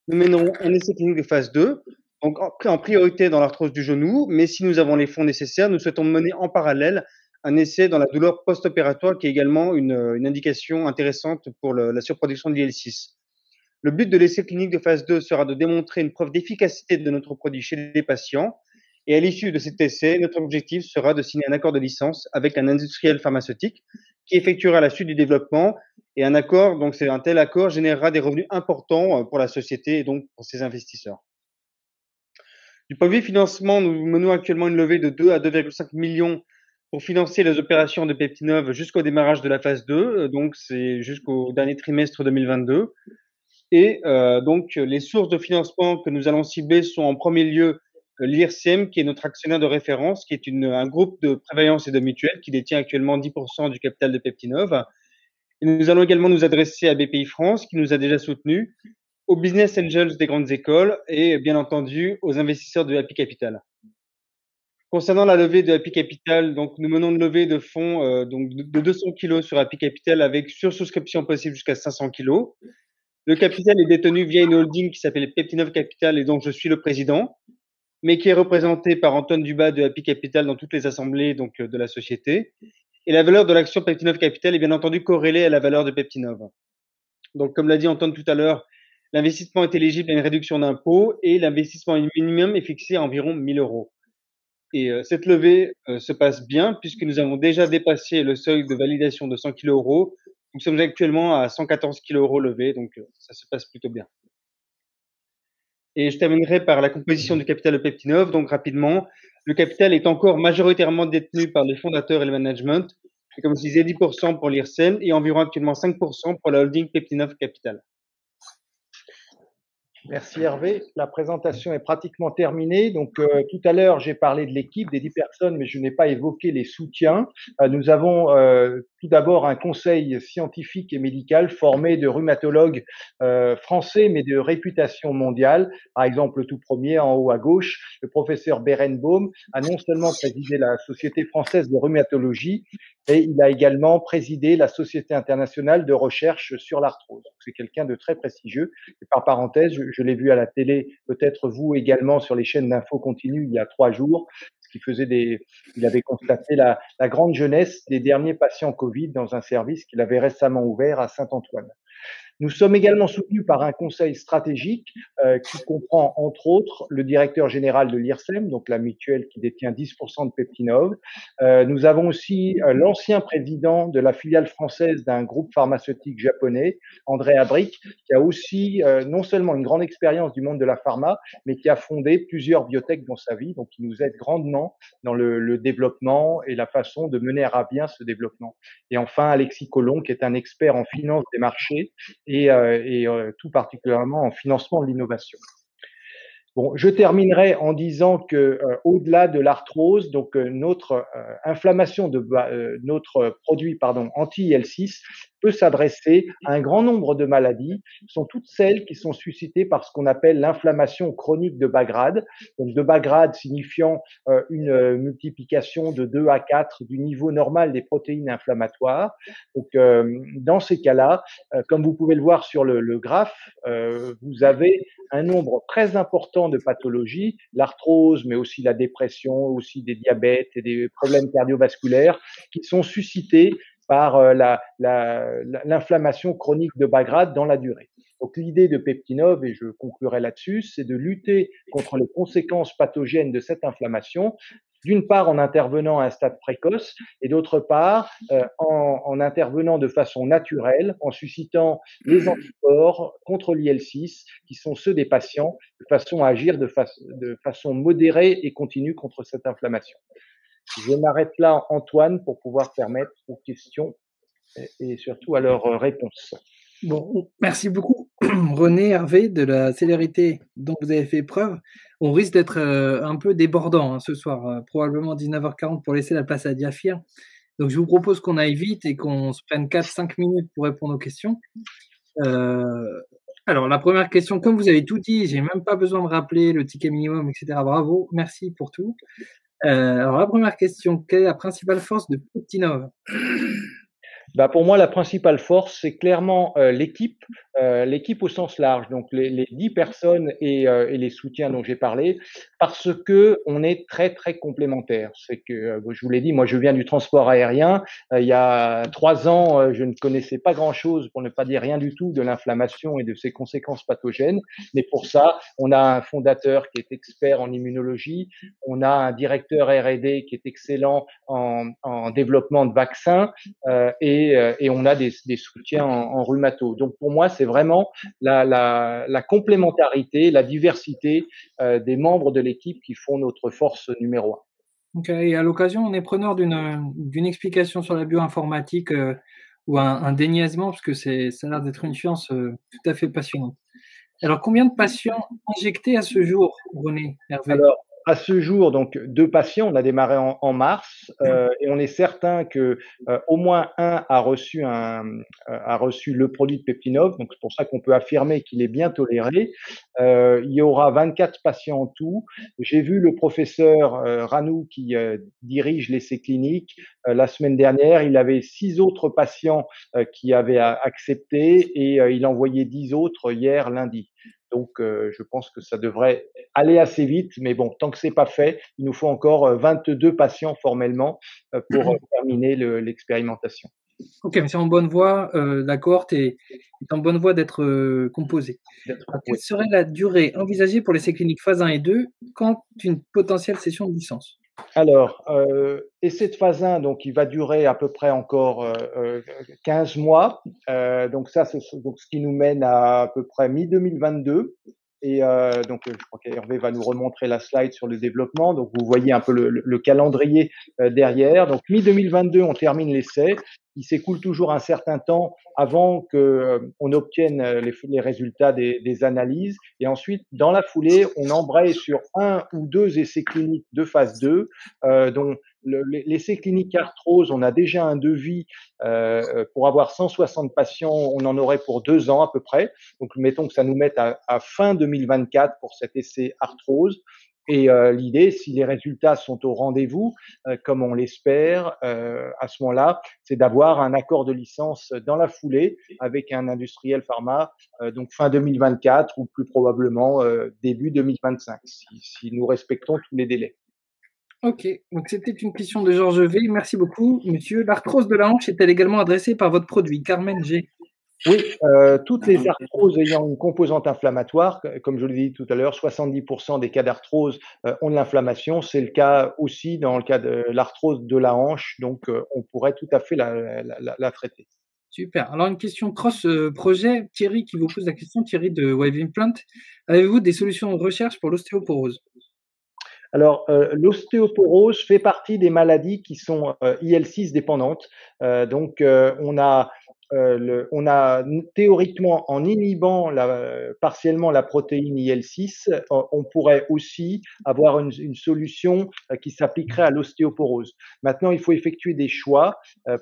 nous mènerons un essai clinique de phase 2, donc en priorité dans l'arthrose du genou, mais si nous avons les fonds nécessaires, nous souhaitons mener en parallèle un essai dans la douleur post-opératoire qui est également une indication intéressante pour la surproduction de l'IL-6. Le but de l'essai clinique de phase 2 sera de démontrer une preuve d'efficacité de notre produit chez les patients. Et à l'issue de cet essai, notre objectif sera de signer un accord de licence avec un industriel pharmaceutique qui effectuera la suite du développement. Et un tel accord générera des revenus importants pour la société et donc pour ses investisseurs. Du point de vue financement, nous menons actuellement une levée de 2 à 2,5 millions pour financer les opérations de Peptinov jusqu'au démarrage de la phase 2, donc c'est jusqu'au dernier trimestre 2022. Et donc les sources de financement que nous allons cibler sont en premier lieu l'IRCM, qui est notre actionnaire de référence, qui est un groupe de prévoyance et de mutuelle qui détient actuellement 10% du capital de Peptinov. Et nous allons également nous adresser à BPI France, qui nous a déjà soutenus, aux business angels des grandes écoles et bien entendu aux investisseurs de Happy Capital. Concernant la levée de Happy Capital, donc nous menons une levée de fonds donc de 200 kg sur Happy Capital avec sursouscription possible jusqu'à 500 kg. Le capital est détenu via une holding qui s'appelle Peptinov Capital et dont je suis le président, mais qui est représenté par Antoine Dubas de Happy Capital dans toutes les assemblées donc de la société. Et la valeur de l'action Peptinov Capital est bien entendu corrélée à la valeur de Peptinov. Donc, comme l'a dit Antoine tout à l'heure, l'investissement est éligible à une réduction d'impôt et l'investissement minimum est fixé à environ 1 000 euros. Et cette levée se passe bien puisque nous avons déjà dépassé le seuil de validation de 100 kg euros. Nous sommes actuellement à 114 kg euros levés, donc ça se passe plutôt bien. Et je terminerai par la composition du capital de Peptinov. Donc rapidement, le capital est encore majoritairement détenu par les fondateurs et le management. Et comme je disais, 10% pour l'IRSEM et environ actuellement 5% pour la holding Peptinov Capital. Merci Hervé. La présentation est pratiquement terminée. Donc tout à l'heure, j'ai parlé de l'équipe des 10 personnes, mais je n'ai pas évoqué les soutiens. Nous avons tout d'abord un conseil scientifique et médical formé de rhumatologues français, mais de réputation mondiale. Par exemple, le tout premier, en haut à gauche, le professeur Berenbaum a non seulement présidé la Société française de rhumatologie, et il a également présidé la Société internationale de recherche sur l'arthrose. C'est quelqu'un de très prestigieux. Et par parenthèse, je l'ai vu à la télé, peut-être vous également sur les chaînes d'infos continues il y a 3 jours, il avait constaté la grande jeunesse des derniers patients Covid dans un service qu'il avait récemment ouvert à Saint-Antoine. Nous sommes également soutenus par un conseil stratégique qui comprend entre autres le directeur général de l'IRSEM, donc la mutuelle qui détient 10% de Peptinov. Nous avons aussi l'ancien président de la filiale française d'un groupe pharmaceutique japonais, André Abric, qui a aussi non seulement une grande expérience du monde de la pharma, mais qui a fondé plusieurs biotech dans sa vie, donc qui nous aide grandement dans le développement et la façon de mener à bien ce développement. Et enfin, Alexis Collomb, qui est un expert en finance des marchés et tout particulièrement en financement de l'innovation. Bon, je terminerai en disant que au-delà de l'arthrose, donc notre inflammation de notre produit anti-IL6 peut s'adresser à un grand nombre de maladies. Ce sont toutes celles qui sont suscitées par ce qu'on appelle l'inflammation chronique de bas grade. Donc de bas grade signifiant une multiplication de 2 à 4 du niveau normal des protéines inflammatoires. Donc dans ces cas-là, comme vous pouvez le voir sur le graphe, vous avez un nombre très important de pathologies, l'arthrose, mais aussi la dépression, aussi des diabètes et des problèmes cardiovasculaires qui sont suscités par l'inflammation chronique de bas grade dans la durée. Donc l'idée de Peptinov, et je conclurai là-dessus, c'est de lutter contre les conséquences pathogènes de cette inflammation, d'une part en intervenant à un stade précoce et d'autre part en intervenant de façon naturelle, en suscitant les anticorps contre l'IL6 qui sont ceux des patients, de façon à agir de façon modérée et continue contre cette inflammation. Je m'arrête là, Antoine, pour pouvoir permettre aux questions et surtout à leurs réponses. Bon, merci beaucoup, René, Hervé, de la célérité dont vous avez fait preuve. On risque d'être un peu débordant ce soir, probablement 19h40 pour laisser la place à Diafir. Donc, je vous propose qu'on aille vite et qu'on se prenne 4-5 minutes pour répondre aux questions. Alors, la première question, comme vous avez tout dit, j'ai même pas besoin de rappeler le ticket minimum, etc. Bravo, merci pour tout. Alors, la première question, quelle est la principale force de Peptinov ? Pour moi, la principale force, c'est clairement l'équipe au sens large, donc les 10 personnes et les soutiens dont j'ai parlé, parce que on est très très complémentaires. C'est que je vous l'ai dit, moi je viens du transport aérien. Il y a 3 ans, je ne connaissais pas grand-chose, pour ne pas dire rien du tout, de l'inflammation et de ses conséquences pathogènes. Mais pour ça, on a un fondateur qui est expert en immunologie, on a un directeur R&D qui est excellent en développement de vaccins et on a des soutiens en rhumato. Donc pour moi, c'est vraiment la complémentarité, la diversité des membres de l'équipe qui font notre force numéro 1. Ok, et à l'occasion, on est preneur d'une explication sur la bioinformatique ou un déniaisement, parce que ça a l'air d'être une science tout à fait passionnante. Alors, combien de patients injectés à ce jour, René, Hervé ? Alors, à ce jour, donc 2 patients, on a démarré en mars et on est certain que au moins un a reçu le produit de Peptinov, donc c'est pour ça qu'on peut affirmer qu'il est bien toléré. Il y aura 24 patients en tout. J'ai vu le professeur Ranou qui dirige l'essai clinique la semaine dernière. Il avait 6 autres patients qui avaient accepté et il envoyait 10 autres hier lundi. Donc, je pense que ça devrait aller assez vite, mais bon, tant que c'est pas fait, il nous faut encore 22 patients formellement pour terminer l'expérimentation. Ok, mais c'est en bonne voie, la cohorte est en bonne voie d'être composée. Alors, quelle serait la durée envisagée pour l'essai clinique phase 1 et 2 quand une potentielle session de licence ? Alors, essai de phase 1, donc il va durer à peu près encore 15 mois. Donc ça, c'est donc ce qui nous mène à peu près mi-2022. Et donc, je crois qu'Hervé va nous remontrer la slide sur le développement. Donc, vous voyez un peu le calendrier derrière. Donc, mi-2022, on termine l'essai. Il s'écoule toujours un certain temps avant qu'on obtienne les résultats des analyses. Et ensuite, dans la foulée, on embraye sur 1 ou 2 essais cliniques de phase 2, dont l'essai clinique arthrose, on a déjà un devis pour avoir 160 patients, on en aurait pour 2 ans à peu près. Donc, mettons que ça nous mette à fin 2024 pour cet essai arthrose. Et l'idée, si les résultats sont au rendez-vous, comme on l'espère, à ce moment-là, c'est d'avoir un accord de licence dans la foulée avec un industriel pharma, donc fin 2024 ou plus probablement début 2025, si nous respectons tous les délais. Ok, donc c'était une question de Georges V. Merci beaucoup, monsieur. L'arthrose de la hanche est-elle également adressée par votre produit, Carmen G? Oui, toutes les arthroses ayant une composante inflammatoire, comme je l'ai dit tout à l'heure, 70% des cas d'arthrose ont de l'inflammation. C'est le cas aussi dans le cas de l'arthrose de la hanche, donc on pourrait tout à fait la traiter. Super. Alors, une question cross-projet. Thierry qui vous pose la question, Thierry de Wave Implant. Avez-vous des solutions de recherche pour l'ostéoporose ? Alors, l'ostéoporose fait partie des maladies qui sont IL6 dépendantes. Donc, on a on a théoriquement, en inhibant partiellement la protéine IL-6, on pourrait aussi avoir une solution qui s'appliquerait à l'ostéoporose. Maintenant, il faut effectuer des choix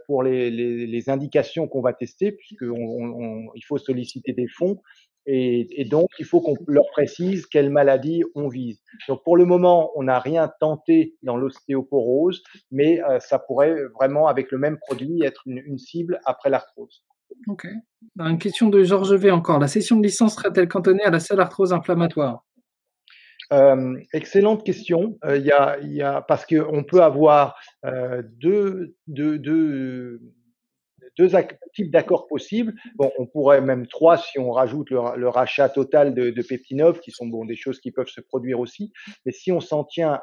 pour les indications qu'on va tester, puisqu'il faut solliciter des fonds. Et donc, il faut qu'on leur précise quelle maladie on vise. Donc, pour le moment, on n'a rien tenté dans l'ostéoporose, mais ça pourrait vraiment, avec le même produit, être une cible après l'arthrose. Ok. Une question de Georges V encore. La cession de licence serait-elle cantonnée à la seule arthrose inflammatoire? Excellente question. Parce qu'on peut avoir deux types d'accords possibles. Bon, on pourrait même 3 si on rajoute le rachat total de Peptinov, qui sont des choses qui peuvent se produire aussi. Mais si on s'en tient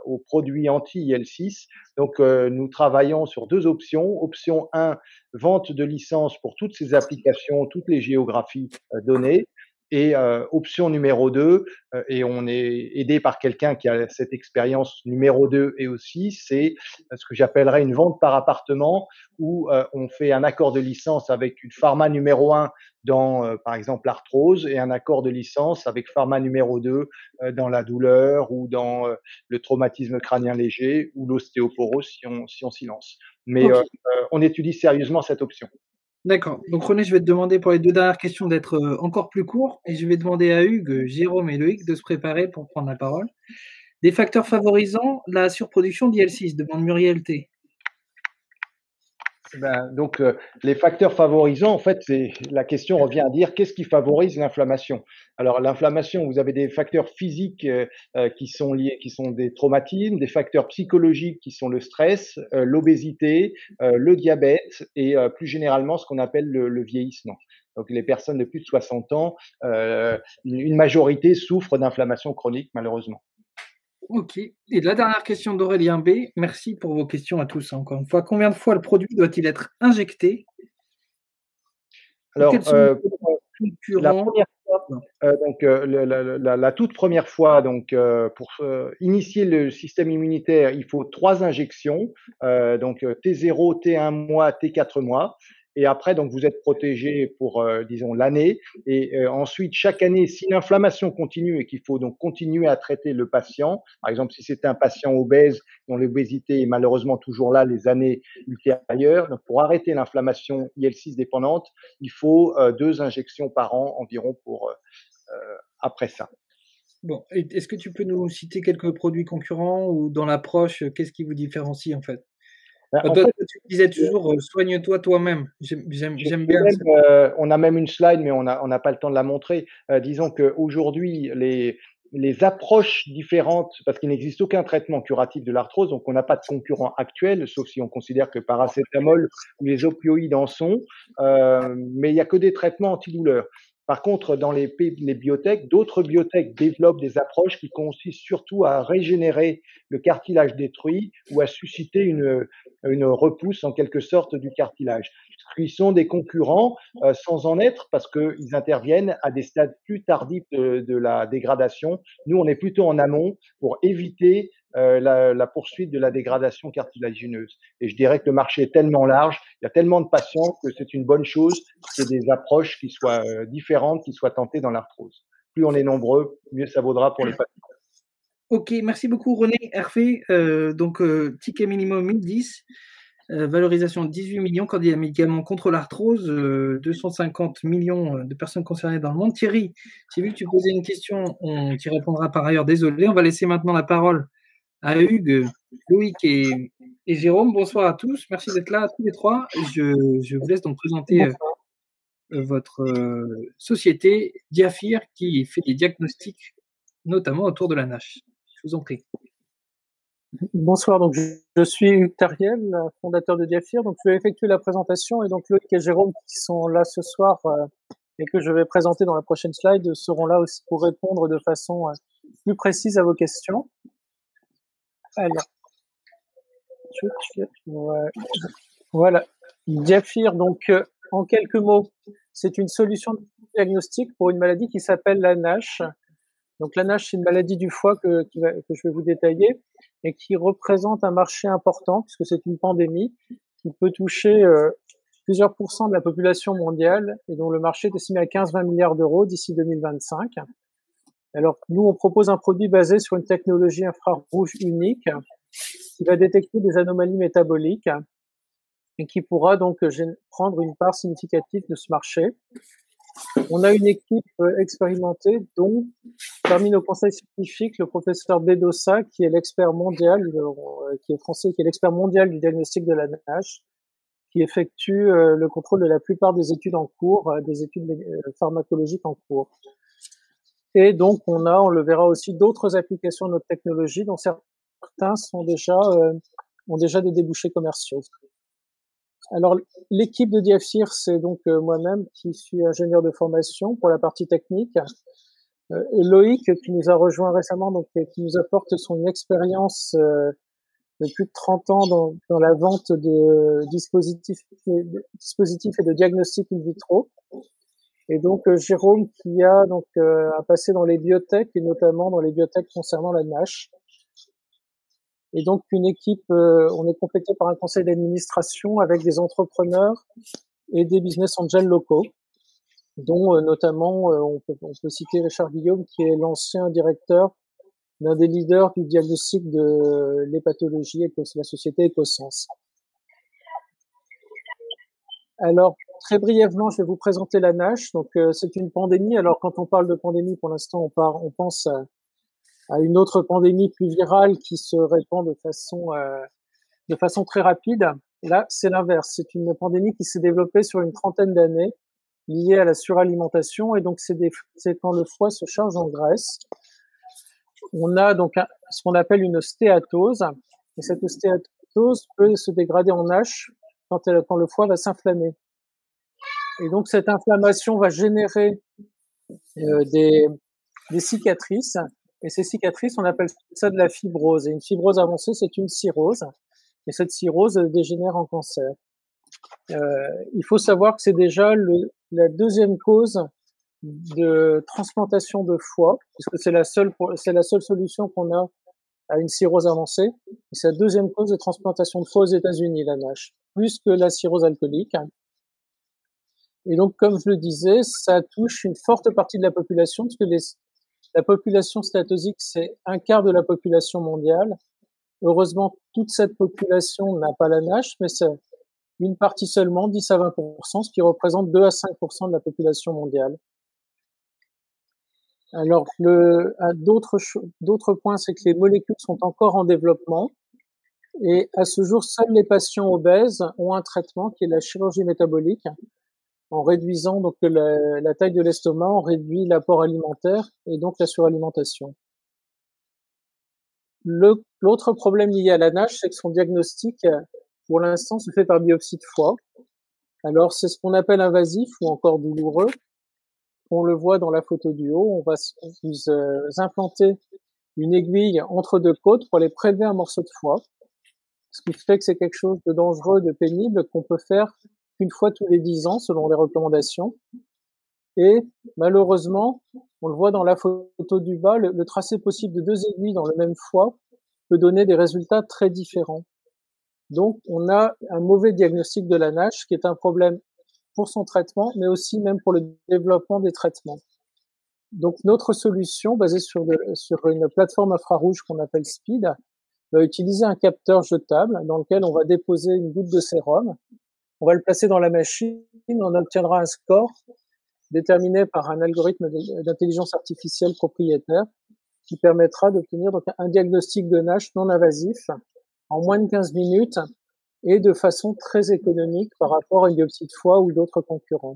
aux produits anti-IL-6, donc nous travaillons sur 2 options. Option 1, vente de licence pour toutes ces applications, toutes les géographies données. Et option numéro 2, et on est aidé par quelqu'un qui a cette expérience numéro 2 et aussi, c'est ce que j'appellerais une vente par appartement où on fait un accord de licence avec une pharma numéro 1 dans, par exemple, l'arthrose et un accord de licence avec pharma numéro 2 dans la douleur ou dans le traumatisme crânien léger ou l'ostéoporose si on s'y lance. Mais okay. On étudie sérieusement cette option. D'accord. Donc René, je vais te demander pour les 2 dernières questions d'être encore plus court et je vais demander à Hugues, Jérôme et Loïc de se préparer pour prendre la parole. Des facteurs favorisant la surproduction d'IL-6, demande Muriel T. Donc, les facteurs favorisants, en fait, la question revient à dire qu'est-ce qui favorise l'inflammation? Alors, l'inflammation, vous avez des facteurs physiques qui sont liés, qui sont des traumatismes, des facteurs psychologiques qui sont le stress, l'obésité, le diabète et plus généralement ce qu'on appelle le vieillissement. Donc, les personnes de plus de 60 ans, une majorité souffrent d'inflammation chronique, malheureusement. Ok. Et la dernière question d'Aurélien B. Merci pour vos questions à tous. Encore une fois, combien de fois le produit doit-il être injecté? Alors, la première fois, la toute première fois, donc pour initier le système immunitaire, il faut 3 injections, donc T0, T1 mois, T4 mois. Et après, donc, vous êtes protégé pour, disons, l'année. Et ensuite, chaque année, si l'inflammation continue et qu'il faut donc continuer à traiter le patient, par exemple, si c'est un patient obèse dont l'obésité est malheureusement toujours là les années ultérieures, donc pour arrêter l'inflammation IL-6 dépendante, il faut 2 injections par an environ pour après ça. Bon, est-ce que tu peux nous citer quelques produits concurrents ou dans l'approche, qu'est-ce qui vous différencie en fait? En fait, tu disais toujours soigne-toi toi-même. J'aime bien. On a même une slide, mais on n'a pas le temps de la montrer. Disons qu'aujourd'hui, les approches différentes, parce qu'il n'existe aucun traitement curatif de l'arthrose, donc on n'a pas de concurrent actuel, sauf si on considère que paracétamol ou les opioïdes en sont, mais il n'y a que des traitements antidouleurs. Par contre, dans les biotech, d'autres biotech développent des approches qui consistent surtout à régénérer le cartilage détruit ou à susciter une repousse en quelque sorte du cartilage. Ils sont des concurrents sans en être parce qu'ils interviennent à des stades plus tardifs de la dégradation. Nous, on est plutôt en amont pour éviter la poursuite de la dégradation cartilagineuse. Et je dirais que le marché est tellement large, il y a tellement de patients que c'est une bonne chose qu'il y ait des approches qui soient différentes, qui soient tentées dans l'arthrose. Plus on est nombreux, mieux ça vaudra pour les patients. Ok, merci beaucoup René. Hervé, ticket minimum 1010, valorisation de 18 millions, candidat médicaments contre l'arthrose, 250 millions de personnes concernées dans le monde. Thierry, j'ai vu que tu posais une question, on t'y répondra par ailleurs, désolé. On va laisser maintenant la parole à Hugues, Loïc et Jérôme. Bonsoir à tous, merci d'être là tous les 3. Je vous laisse donc présenter votre société Diafir qui fait des diagnostics notamment autour de la NASH. Je vous en prie. Bonsoir, donc je suis Hugues Tariel, fondateur de Diafir. Donc je vais effectuer la présentation et donc Loïc et Jérôme qui sont là ce soir et que je vais présenter dans la prochaine slide seront là aussi pour répondre de façon plus précise à vos questions. Alors, voilà. Diafir, donc en quelques mots, c'est une solution diagnostique pour une maladie qui s'appelle la NASH. Donc la NASH, c'est une maladie du foie que je vais vous détailler et qui représente un marché important puisque c'est une pandémie qui peut toucher plusieurs pourcents de la population mondiale et dont le marché est estimé à 15-20 milliards d'euros d'ici 2025. Alors, nous, on propose un produit basé sur une technologie infrarouge unique qui va détecter des anomalies métaboliques et qui pourra donc prendre une part significative de ce marché. On a une équipe expérimentée dont, parmi nos conseils scientifiques, le professeur Bedossa, qui est l'expert mondial, qui est français, qui est l'expert mondial du diagnostic de la NASH, qui effectue le contrôle de la plupart des études en cours, des études pharmacologiques en cours. Et donc, on le verra aussi, d'autres applications de notre technologie, dont certains ont déjà des débouchés commerciaux. Alors, l'équipe de Diafir, c'est donc moi-même qui suis ingénieur de formation pour la partie technique. Et Loïc, qui nous a rejoint récemment, donc qui nous apporte son expérience de plus de 30 ans dans la vente de dispositifs et de diagnostic in vitro. Et donc Jérôme, qui a passé dans les biotech et notamment dans les biotech concernant la NASH. Et donc une équipe, on est complété par un conseil d'administration avec des entrepreneurs et des business angels locaux, dont notamment on peut citer Richard Guillaume, qui est l'ancien directeur d'un des leaders du diagnostic de l'hépatologie avec la société Ecosens. Alors très brièvement, je vais vous présenter la NASH. Donc c'est une pandémie. Alors quand on parle de pandémie, pour l'instant on pense à une autre pandémie plus virale qui se répand de façon très rapide. Là, c'est l'inverse. C'est une pandémie qui s'est développée sur une trentaine d'années, liée à la suralimentation. Et donc, c'est quand le foie se charge en graisse. On a donc ce qu'on appelle une stéatose. Et cette stéatose peut se dégrader en NASH quand le foie va s'inflammer. Et donc, cette inflammation va générer des cicatrices. Et ces cicatrices, on appelle ça de la fibrose. Et une fibrose avancée, c'est une cirrhose. Et cette cirrhose dégénère en cancer. Il faut savoir que c'est déjà la deuxième cause de transplantation de foie, puisque c'est la seule solution qu'on a à une cirrhose avancée. Et c'est la deuxième cause de transplantation de foie aux États-Unis, la NASH, plus que la cirrhose alcoolique. Et donc, comme je le disais, ça touche une forte partie de la population, parce que la population stéatosique, c'est un quart de la population mondiale. Heureusement, toute cette population n'a pas la NASH, mais c'est une partie seulement, 10 à 20%, ce qui représente 2 à 5% de la population mondiale. Alors, d'autres points, c'est que les molécules sont encore en développement. Et à ce jour, seuls les patients obèses ont un traitement qui est la chirurgie métabolique. En réduisant donc la taille de l'estomac, on réduit l'apport alimentaire et donc la suralimentation. L'autre problème lié à la NASH, c'est que son diagnostic, pour l'instant, se fait par biopsie de foie. Alors, c'est ce qu'on appelle invasif ou encore douloureux. On le voit dans la photo du haut. On va vous implanter une aiguille entre deux côtes pour aller prélever un morceau de foie. Ce qui fait que c'est quelque chose de dangereux, de pénible, qu'on peut faire une fois tous les 10 ans, selon les recommandations. Et malheureusement, on le voit dans la photo du bas, le tracé possible de 2 aiguilles dans le même foie peut donner des résultats très différents. Donc, on a un mauvais diagnostic de la NASH, qui est un problème pour son traitement, mais aussi même pour le développement des traitements. Donc, notre solution, basée sur une plateforme infrarouge qu'on appelle SPEED, va utiliser un capteur jetable dans lequel on va déposer une goutte de sérum. On va le placer dans la machine, on obtiendra un score déterminé par un algorithme d'intelligence artificielle propriétaire qui permettra d'obtenir donc un diagnostic de NASH non invasif en moins de 15 minutes et de façon très économique par rapport à une biopsie de foie ou d'autres concurrents.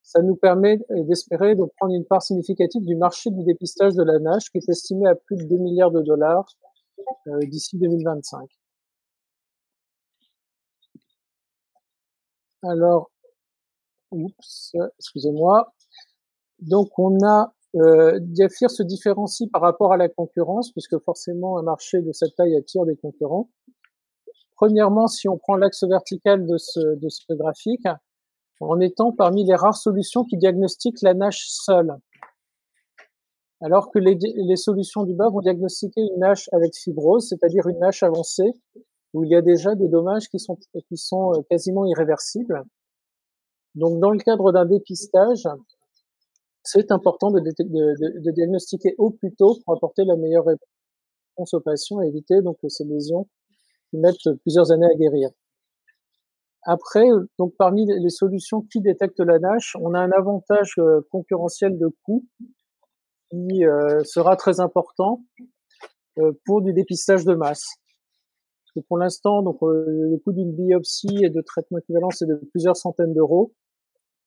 Ça nous permet d'espérer de prendre une part significative du marché du dépistage de la NASH qui est estimé à plus de 2 milliards de dollars d'ici 2025. Alors, excusez-moi. Donc, Diafir se différencie par rapport à la concurrence, puisque forcément, un marché de cette taille attire des concurrents. Premièrement, si on prend l'axe vertical de ce graphique, en étant parmi les rares solutions qui diagnostiquent la NASH seule. Alors que les solutions du bas vont diagnostiquer une NASH avec fibrose, c'est-à-dire une NASH avancée, où il y a déjà des dommages qui sont quasiment irréversibles. Donc, dans le cadre d'un dépistage, c'est important de diagnostiquer au plus tôt pour apporter la meilleure réponse aux patients et éviter donc ces lésions qui mettent plusieurs années à guérir. Après, donc parmi les solutions qui détectent la NASH, on a un avantage concurrentiel de coût qui sera très important pour du dépistage de masse. Parce que pour l'instant, donc le coût d'une biopsie et de traitement équivalent, c'est de plusieurs centaines d'euros.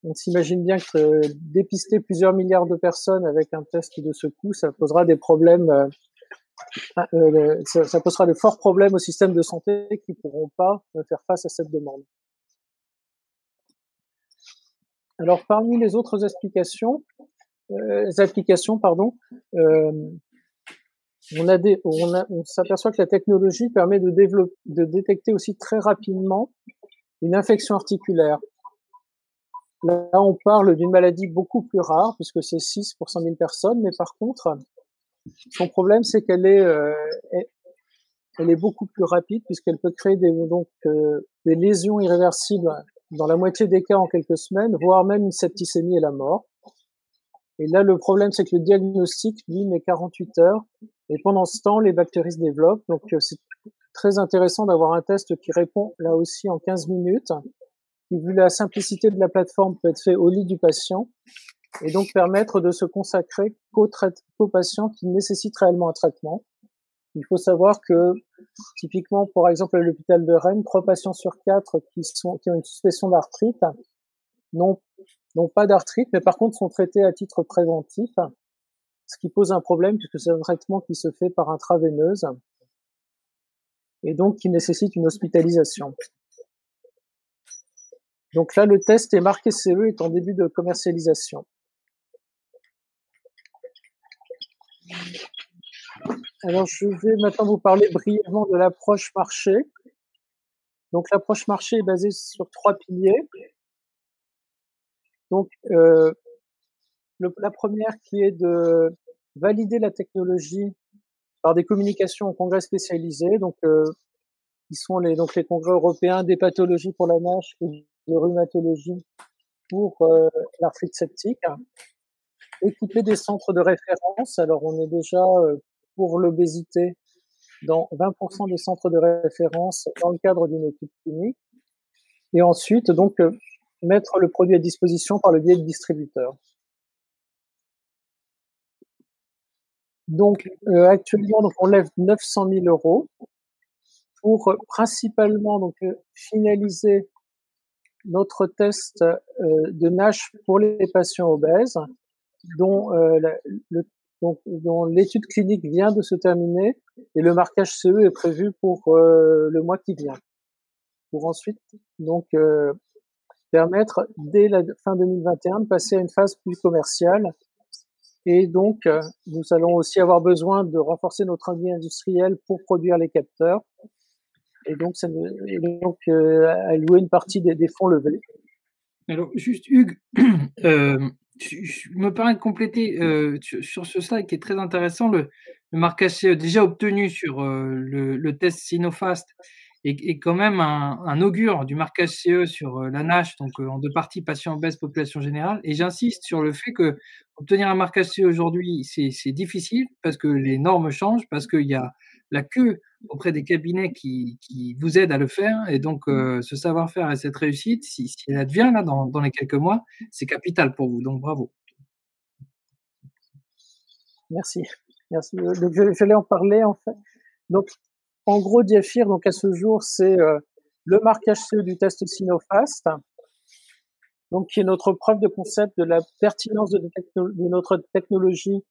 On s'imagine bien que dépister plusieurs milliards de personnes avec un test de ce coût, ça posera des problèmes, ça posera de forts problèmes au système de santé qui pourront pas faire face à cette demande. Alors, parmi les autres applications, on s'aperçoit que la technologie permet de détecter aussi très rapidement une infection articulaire. Là, on parle d'une maladie beaucoup plus rare, puisque c'est 6 pour 100 000 personnes, mais par contre, son problème, c'est qu'elle est beaucoup plus rapide, puisqu'elle peut créer des lésions irréversibles dans la moitié des cas en quelques semaines, voire même une septicémie et la mort. Et là, le problème, c'est que le diagnostic, lui, met 48 heures, et pendant ce temps, les bactéries se développent. Donc, c'est très intéressant d'avoir un test qui répond là aussi en 15 minutes, qui, vu la simplicité de la plateforme, peut être fait au lit du patient, et donc permettre de se consacrer qu'aux patients qui nécessitent réellement un traitement. Il faut savoir que, typiquement, par exemple, à l'hôpital de Rennes, 3 patients sur 4 qui ont une suspicion d'arthrite n'ont pas d'arthrite, mais par contre sont traités à titre préventif, ce qui pose un problème puisque c'est un traitement qui se fait par intraveineuse et donc qui nécessite une hospitalisation. Donc là, le test est marqué CE, est en début de commercialisation. Alors, je vais maintenant vous parler brièvement de l'approche marché. Donc, l'approche marché est basée sur 3 piliers. Donc, la première qui est de valider la technologie par des communications en congrès spécialisés. Donc, qui sont les congrès européens des pathologies pour la NASH et de rhumatologie pour l'arthrite septique. Équiper des centres de référence. Alors, on est déjà pour l'obésité dans 20% des centres de référence dans le cadre d'une étude clinique. Et ensuite, donc, mettre le produit à disposition par le biais de distributeurs. Donc, actuellement, donc, on lève 900 000 euros pour principalement donc finaliser notre test de NASH pour les patients obèses, dont l'étude clinique vient de se terminer et le marquage CE est prévu pour le mois qui vient. Pour ensuite donc permettre dès la fin 2021 de passer à une phase plus commerciale. Et donc nous allons aussi avoir besoin de renforcer notre industriel pour produire les capteurs. Et donc allouer une partie des fonds levés. Alors juste Hugues, je me permets de compléter sur ce slide qui est très intéressant, le marquage CE déjà obtenu sur le test Sinofast est quand même un augure du marquage CE sur la NASH, donc en 2 parties, patients obèses, population générale. Et j'insiste sur le fait que obtenir un marquage CE aujourd'hui, c'est difficile parce que les normes changent, parce qu'il y a la queue auprès des cabinets qui vous aident à le faire. Et donc, ce savoir-faire et cette réussite, si elle advient là dans les quelques mois, c'est capital pour vous. Donc, bravo. Merci. Donc, j'allais en parler, en fait. Donc, en gros, Diafir, donc à ce jour, c'est le marquage CE du test Sinofast, donc qui est notre preuve de concept de la pertinence de notre technologie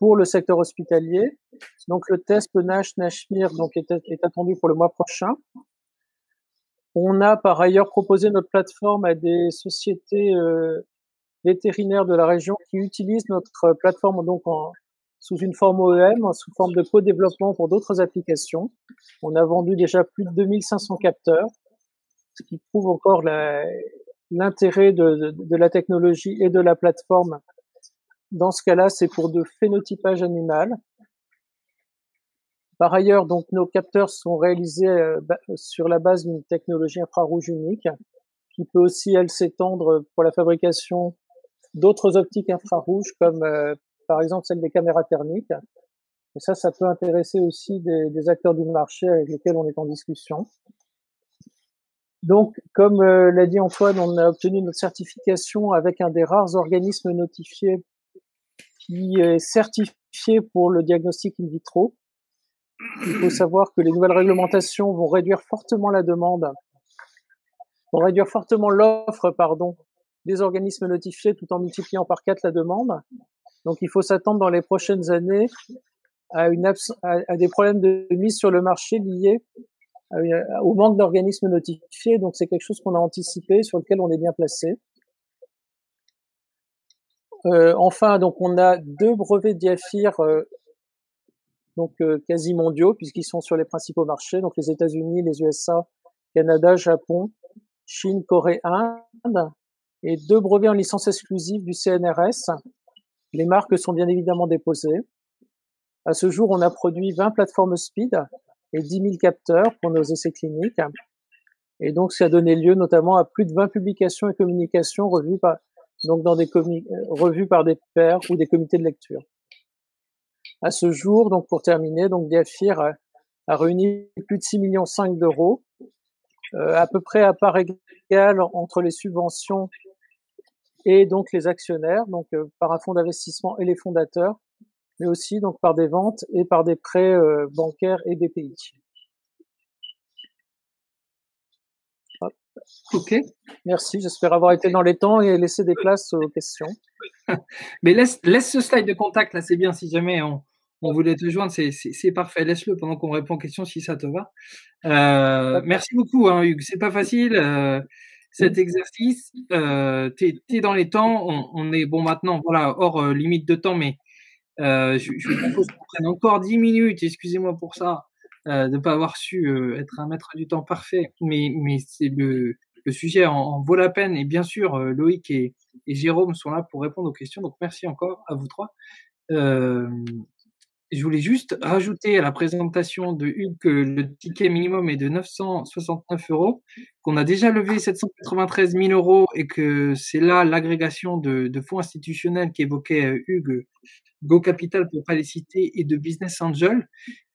pour le secteur hospitalier. Donc, le test NASH-NASHMIR donc est attendu pour le mois prochain. On a par ailleurs proposé notre plateforme à des sociétés vétérinaires de la région qui utilisent notre plateforme donc sous une forme OEM, sous forme de co-développement pour d'autres applications. On a vendu déjà plus de 2500 capteurs, ce qui prouve encore l'intérêt de la technologie et de la plateforme. Dans ce cas-là, c'est pour de phénotypage animal. Par ailleurs, donc, nos capteurs sont réalisés sur la base d'une technologie infrarouge unique qui peut aussi, elle, s'étendre pour la fabrication d'autres optiques infrarouges comme par exemple celle des caméras thermiques. Et ça peut intéresser aussi des acteurs du marché avec lesquels on est en discussion. Donc, comme l'a dit Antoine, on a obtenu notre certification avec un des rares organismes notifiés qui est certifié pour le diagnostic in vitro. Il faut savoir que les nouvelles réglementations vont réduire fortement la demande, vont réduire fortement l'offre, des organismes notifiés tout en multipliant par 4 la demande. Donc, il faut s'attendre dans les prochaines années à des problèmes de mise sur le marché liés au manque d'organismes notifiés. Donc, c'est quelque chose qu'on a anticipé, sur lequel on est bien placé. Enfin, donc, on a 2 brevets DIAFIR quasi mondiaux, puisqu'ils sont sur les principaux marchés, donc les États-Unis, les USA, Canada, Japon, Chine, Corée, Inde, et 2 brevets en licence exclusive du CNRS. Les marques sont bien évidemment déposées. À ce jour, on a produit 20 plateformes speed et 10 000 capteurs pour nos essais cliniques. Et donc, ça a donné lieu notamment à plus de 20 publications et communications revues par des pairs ou des comités de lecture. À ce jour, donc pour terminer, donc DIAFIR a réuni plus de 6,5 millions d'euros, à peu près à part égale entre les subventions et donc les actionnaires, donc par un fonds d'investissement et les fondateurs, mais aussi donc par des ventes et par des prêts bancaires et BPI. Hop. Ok. Merci, j'espère avoir été dans les temps et laissé des places aux questions. Mais laisse ce slide de contact là, c'est bien. Si jamais on voulait te joindre, c'est parfait. Laisse-le pendant qu'on répond aux questions si ça te va. Merci beaucoup, hein, Hugues. C'est pas facile cet exercice. T'es dans les temps. On est bon maintenant, voilà, hors limite de temps, mais je vous propose qu'on prenne encore 10 minutes. Excusez-moi pour ça, de ne pas avoir su être un maître du temps parfait, mais c'est le sujet en vaut la peine. Et bien sûr, Loïc et Jérôme sont là pour répondre aux questions. Donc merci encore à vous 3. Je voulais juste rajouter à la présentation de Hugues que le ticket minimum est de 969 €, qu'on a déjà levé 793 000 € et que c'est là l'agrégation de fonds institutionnels qu'évoquait Hugues, Go Capital pour pas les citer, et de Business Angel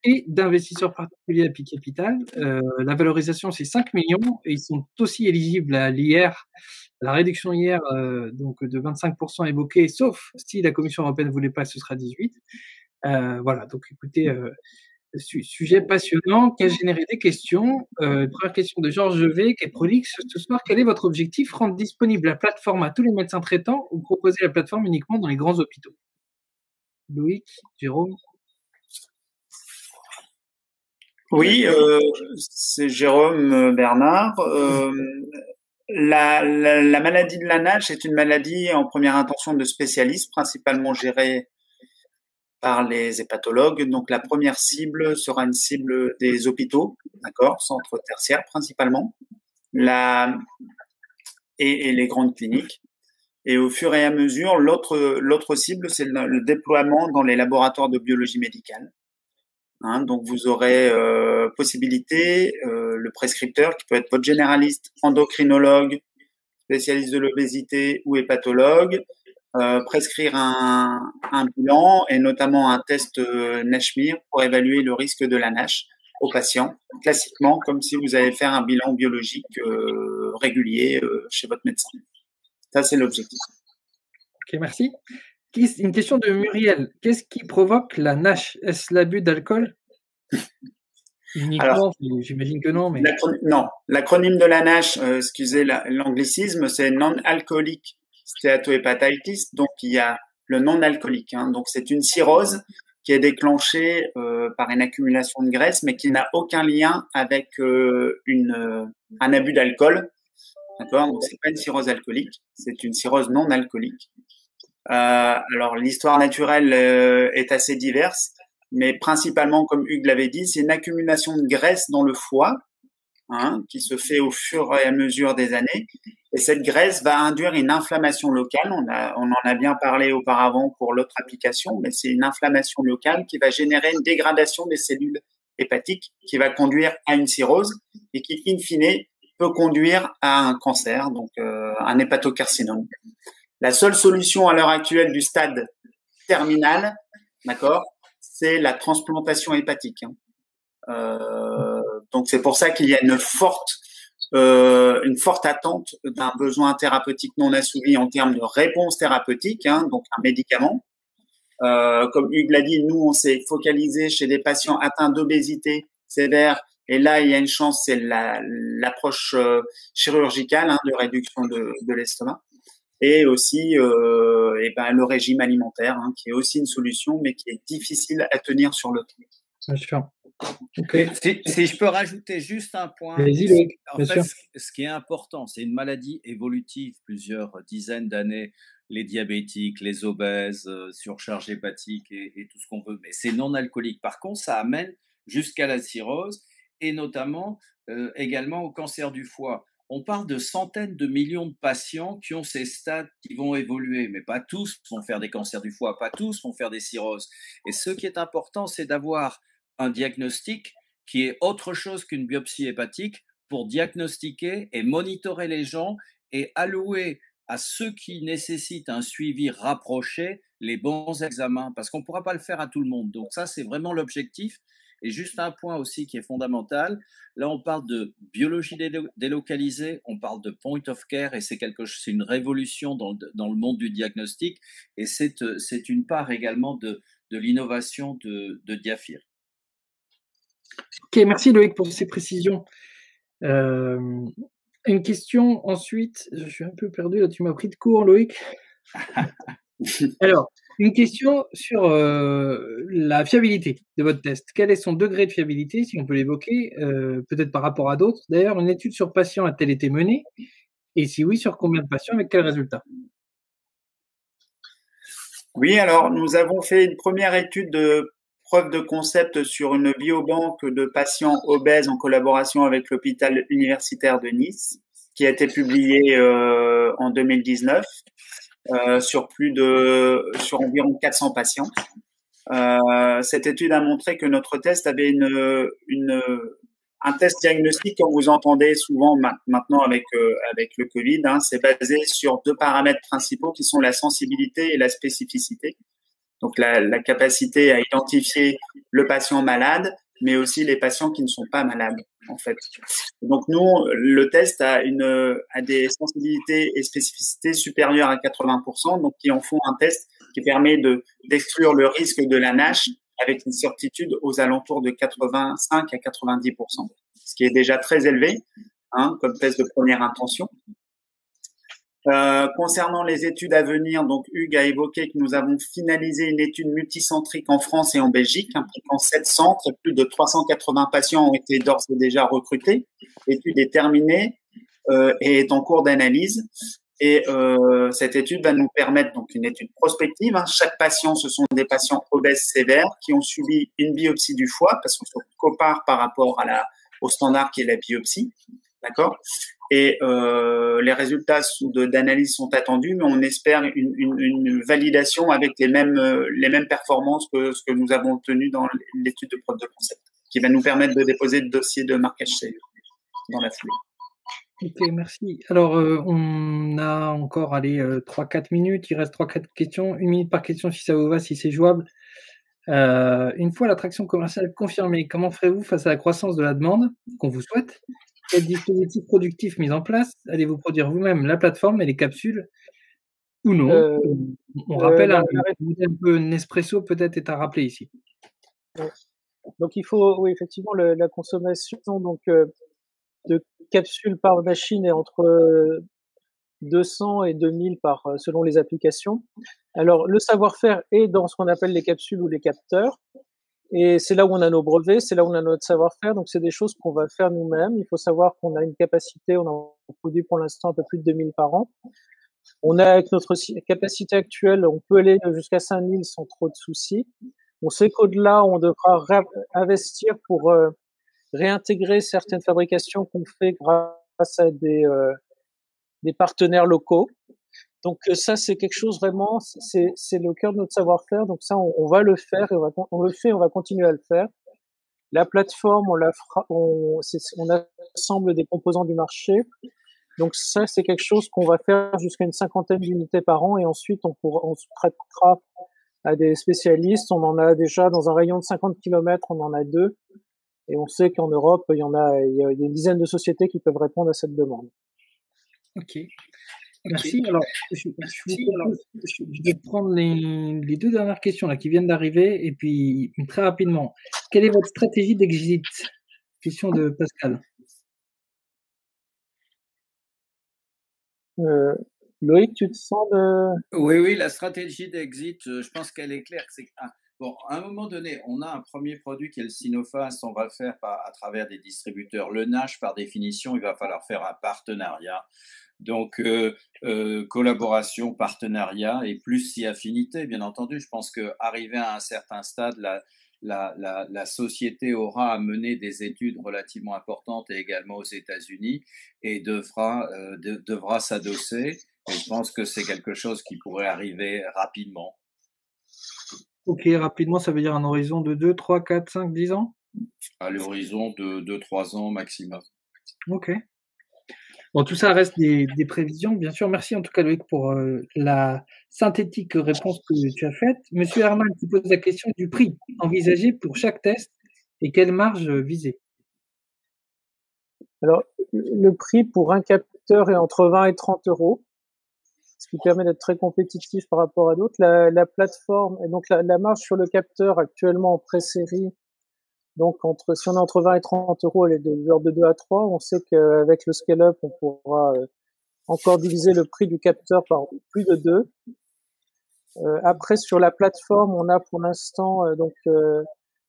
et d'investisseurs particuliers à Pi Capital. La valorisation, c'est 5 millions et ils sont aussi éligibles à l'IR, la réduction IR donc de 25% évoquée, sauf si la Commission européenne ne voulait pas, ce sera 18%. Voilà, donc écoutez, sujet passionnant qui a généré des questions. Première question de Georges V, qui est prolixe ce soir. Quel est votre objectif? Rendre disponible la plateforme à tous les médecins traitants ou proposer la plateforme uniquement dans les grands hôpitaux? Loïc, Jérôme? Oui, c'est Jérôme Bernard. La maladie de la NASH est une maladie en première intention de spécialistes, principalement gérée par les hépatologues. Donc la première cible sera une cible des hôpitaux, d'accord, centres tertiaires principalement, et les grandes cliniques. Et au fur et à mesure, l'autre cible, c'est le déploiement dans les laboratoires de biologie médicale. Donc vous aurez possibilité, le prescripteur qui peut être votre généraliste, endocrinologue, spécialiste de l'obésité ou hépatologue, prescrire un bilan et notamment un test NASHMIR pour évaluer le risque de la NASH aux patients, classiquement comme si vous allez faire un bilan biologique régulier chez votre médecin. Ça, c'est l'objectif. Ok, merci. Une question de Muriel. Qu'est-ce qui provoque la NASH? Est-ce l'abus d'alcool? Uniquement, j'imagine que non. Mais... Non, l'acronyme de la NASH, excusez l'anglicisme, c'est non-alcoolic steatohepatitis. Donc, il y a le non-alcoolique. Donc, c'est une cirrhose qui est déclenchée par une accumulation de graisse, mais qui n'a aucun lien avec un abus d'alcool. D'accord, donc c'est pas une cirrhose alcoolique, c'est une cirrhose non alcoolique. Alors l'histoire naturelle est assez diverse, mais principalement, comme Hugues l'avait dit, c'est une accumulation de graisse dans le foie, qui se fait au fur et à mesure des années. Et cette graisse va induire une inflammation locale. On en a bien parlé auparavant pour l'autre application, mais c'est une inflammation locale qui va générer une dégradation des cellules hépatique qui va conduire à une cirrhose et qui, in fine, peut conduire à un cancer, donc un hépatocarcinome. La seule solution à l'heure actuelle du stade terminal, d'accord, c'est la transplantation hépatique. Donc c'est pour ça qu'il y a une forte attente d'un besoin thérapeutique non assouvi en termes de réponse thérapeutique, donc un médicament. Comme Hugues l'a dit, nous on s'est focalisé chez des patients atteints d'obésité sévère, et là il y a une chance, c'est l'approche chirurgicale de réduction de l'estomac, et aussi le régime alimentaire, qui est aussi une solution, mais qui est difficile à tenir sur le temps. Bien sûr. Okay. Si je peux rajouter juste un point, en fait, ce qui est important, c'est une maladie évolutive, plusieurs dizaines d'années, les diabétiques, les obèses, surcharge hépatique et tout ce qu'on veut, mais c'est non alcoolique. Par contre, ça amène jusqu'à la cirrhose et notamment également au cancer du foie. On parle de centaines de millions de patients qui ont ces stades qui vont évoluer, mais pas tous vont faire des cancers du foie, pas tous vont faire des cirrhoses. Et ce qui est important, c'est d'avoir un diagnostic qui est autre chose qu'une biopsie hépatique pour diagnostiquer et monitorer les gens et allouer à ceux qui nécessitent un suivi rapproché les bons examens, parce qu'on ne pourra pas le faire à tout le monde. Donc ça, c'est vraiment l'objectif. Et juste un point aussi qui est fondamental, là on parle de biologie délocalisée, on parle de point of care, et c'est une révolution dans le monde du diagnostic, et c'est une part également de l'innovation de Diafir. Ok, merci Loïc pour ces précisions. Une question ensuite, je suis un peu perdu, là tu m'as pris de court Loïc. Alors, une question sur la fiabilité de votre test. Quel est son degré de fiabilité, si on peut l'évoquer, peut-être par rapport à d'autres. D'ailleurs, une étude sur patients a-t-elle été menée? Et si oui, sur combien de patients, avec quels résultats? Oui, alors nous avons fait une première étude de preuve de concept sur une biobanque de patients obèses en collaboration avec l'hôpital universitaire de Nice, qui a été publiée en 2019 sur environ 400 patients. Cette étude a montré que notre test avait un test diagnostique, comme vous entendez souvent maintenant avec le Covid, c'est basé sur deux paramètres principaux qui sont la sensibilité et la spécificité. Donc la capacité à identifier le patient malade, mais aussi les patients qui ne sont pas malades, en fait. Donc nous, le test a des sensibilités et spécificités supérieures à 80%, donc qui en font un test qui permet d'exclure le risque de la NASH avec une certitude aux alentours de 85 à 90%, ce qui est déjà très élevé, comme test de première intention. Concernant les études à venir, donc Hugues a évoqué que nous avons finalisé une étude multicentrique en France et en Belgique, impliquant 7 centres, et plus de 380 patients ont été d'ores et déjà recrutés. L'étude est terminée et est en cours d'analyse. Et cette étude va nous permettre, donc une étude prospective. Chaque patient, ce sont des patients obèses sévères qui ont subi une biopsie du foie, parce qu'on se compare par rapport au standard qui est la biopsie, d'accord. Et les résultats d'analyse sont attendus, mais on espère une validation avec les mêmes performances que ce que nous avons obtenu dans l'étude de preuve de concept, qui va nous permettre de déposer le dossier de marquage CE dans la foulée. Ok, merci. Alors, on a encore 3-4 minutes. Il reste 3-4 questions. 1 minute par question si ça vous va, si c'est jouable. Une fois l'attraction commerciale confirmée, comment ferez-vous face à la croissance de la demande qu'on vous souhaite? Quel dispositif productif mis en place? Allez-vous produire vous-même la plateforme et les capsules ou non? On rappelle un peu Nespresso peut-être est à rappeler ici. Donc il faut, oui, effectivement, la consommation de capsules par machine est entre 200 et 2000 selon les applications. Alors le savoir-faire est dans ce qu'on appelle les capsules ou les capteurs. Et c'est là où on a nos brevets, c'est là où on a notre savoir-faire. Donc, c'est des choses qu'on va faire nous-mêmes. Il faut savoir qu'on a une capacité, on en produit pour l'instant un peu plus de 2000 par an. On a, avec notre capacité actuelle, on peut aller jusqu'à 5000 sans trop de soucis. On sait qu'au-delà, on devra investir pour réintégrer certaines fabrications qu'on fait grâce à des partenaires locaux. Donc ça, c'est quelque chose vraiment, c'est le cœur de notre savoir-faire. Donc ça, on va le faire et on le fait, on va continuer à le faire. La plateforme, on assemble des composants du marché. Donc ça, c'est quelque chose qu'on va faire jusqu'à une 50aine d'unités par an et ensuite on se prêtera à des spécialistes. On en a déjà dans un rayon de 50 km, on en a 2. Et on sait qu'en Europe, il y a une dizaine de sociétés qui peuvent répondre à cette demande. Ok. Merci. Alors, je vais prendre les 2 dernières questions là qui viennent d'arriver et puis très rapidement. Quelle est votre stratégie d'exit? Question de Pascal. Loïc, tu te sens de... Oui, la stratégie d'exit, je pense qu'elle est claire. C'est bon, à un moment donné, on a un premier produit qui est le Sinofast, on va le faire à travers des distributeurs. Le NASH, par définition, il va falloir faire un partenariat. Donc, collaboration, partenariat et plus si affinité, bien entendu. Je pense qu'arrivé à un certain stade, la société aura à mener des études relativement importantes et également aux États-Unis et devra s'adosser. Et je pense que c'est quelque chose qui pourrait arriver rapidement. Ok, rapidement, ça veut dire un horizon de 2, 3, 4, 5, 10 ans? À l'horizon de 2-3 ans maximum. Ok. Bon, tout ça reste des prévisions, bien sûr. Merci en tout cas, Loïc, pour la synthétique réponse que tu as faite. Monsieur Herman qui pose la question du prix envisagé pour chaque test et quelle marge visée? Alors, le prix pour un capteur est entre 20 et 30 euros, ce qui permet d'être très compétitif par rapport à d'autres. La plateforme, et donc la marge sur le capteur actuellement en pré-série, donc si on est entre 20 et 30 euros, elle est de l'ordre de 2 à 3. On sait qu'avec le scale-up, on pourra encore diviser le prix du capteur par plus de 2. Après, sur la plateforme, on a pour l'instant,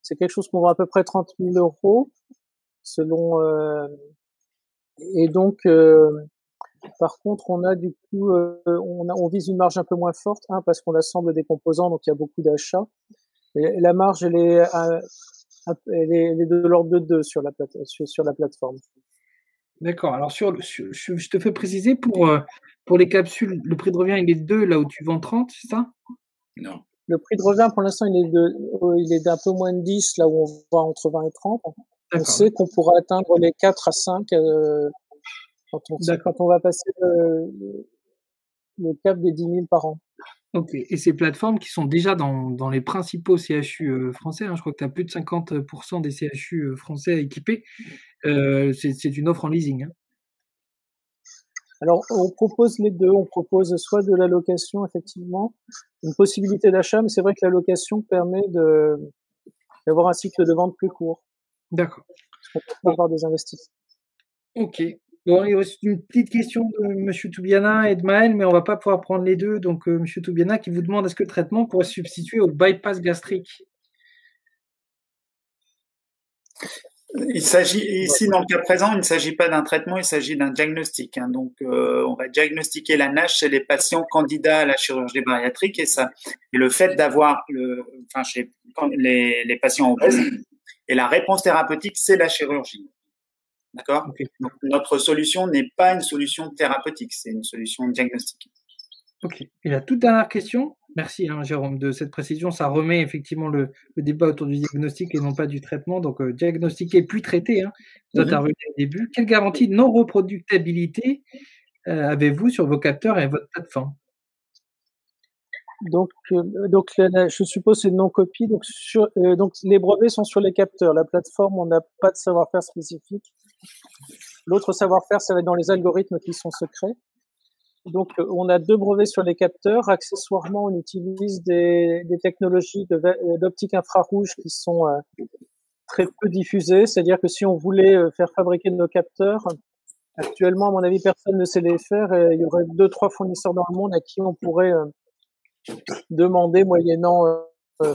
c'est quelque chose qu'on vend à peu près 30 000 euros, selon, et donc, par contre, on a du coup, on vise une marge un peu moins forte, parce qu'on assemble des composants, donc il y a beaucoup d'achats. Et la marge, elle est de l'ordre de 2 sur la plateforme. D'accord. Alors, je te fais préciser pour les capsules, le prix de revient, il est 2 là où tu vends 30, c'est ça? Non. Le prix de revient, pour l'instant, il est d'un peu moins de 10, là où on vend entre 20 et 30. On sait qu'on pourra atteindre les 4 à 5 quand on va passer le cap des 10 000 par an. Ok. Et ces plateformes qui sont déjà dans les principaux CHU français, je crois que tu as plus de 50% des CHU français équipés, c'est une offre en leasing. Alors, on propose les deux. On propose soit de la location, effectivement, une possibilité d'achat, mais c'est vrai que la location permet d'avoir un cycle de vente plus court. D'accord. On peut avoir des investissements. Ok. Bon, il reste une petite question de M. Toubiana et de Maël, mais on ne va pas pouvoir prendre les deux. Donc, M. Toubiana qui vous demande est-ce que le traitement pourrait se substituer au bypass gastrique? Il s'agit ici, dans le cas présent, il ne s'agit pas d'un traitement, il s'agit d'un diagnostic. Donc, on va diagnostiquer la NASH chez les patients candidats à la chirurgie bariatrique et le fait d'avoir chez les patients obèses et la réponse thérapeutique, c'est la chirurgie. D'accord? Okay. Donc, notre solution n'est pas une solution thérapeutique, c'est une solution diagnostique. Ok. Et la toute dernière question, merci Jérôme de cette précision, ça remet effectivement le débat autour du diagnostic et non pas du traitement. Donc diagnostiquer puis traiter, vous intervenez au début. Quelle garantie de non-reproductibilité avez-vous sur vos capteurs et votre plateforme? Donc je suppose c'est une non-copie. Donc les brevets sont sur les capteurs. La plateforme, on n'a pas de savoir-faire spécifique. L'autre savoir-faire, ça va être dans les algorithmes qui sont secrets. Donc, on a 2 brevets sur les capteurs. Accessoirement, on utilise des technologies d'optique infrarouge qui sont très peu diffusées. C'est-à-dire que si on voulait faire fabriquer nos capteurs, actuellement, à mon avis, personne ne sait les faire. Et il y aurait 2-3 fournisseurs dans le monde à qui on pourrait demander, moyennant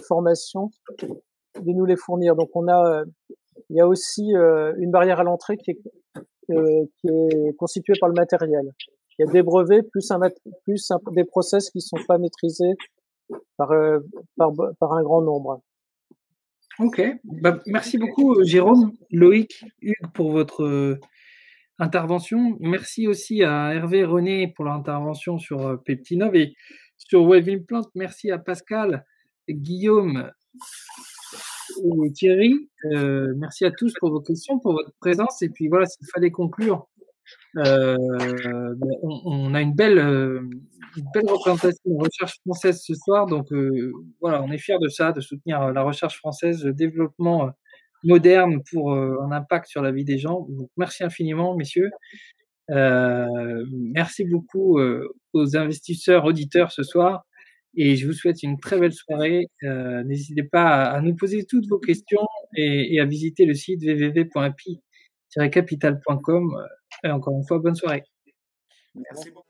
formation, de nous les fournir. Donc, il y a aussi une barrière à l'entrée qui est constituée par le matériel. Il y a des brevets plus des process qui sont pas maîtrisés par un grand nombre. Ok. Merci beaucoup Jérôme, Loïc, Hugues pour votre intervention. Merci aussi à Hervé et René pour leur intervention sur Peptinov et sur Wave Implant. Merci à Pascal, Guillaume, et Thierry. Merci à tous pour vos questions, pour votre présence. Et puis voilà, s'il fallait conclure, on a une belle représentation de recherche française ce soir. Donc voilà, on est fiers de ça, de soutenir la recherche française, le développement moderne pour un impact sur la vie des gens. Donc, merci infiniment, messieurs. Merci beaucoup aux investisseurs, auditeurs ce soir. Et je vous souhaite une très belle soirée. N'hésitez pas à nous poser toutes vos questions et à visiter le site www.pi-capital.com. Et encore une fois, bonne soirée. Merci beaucoup.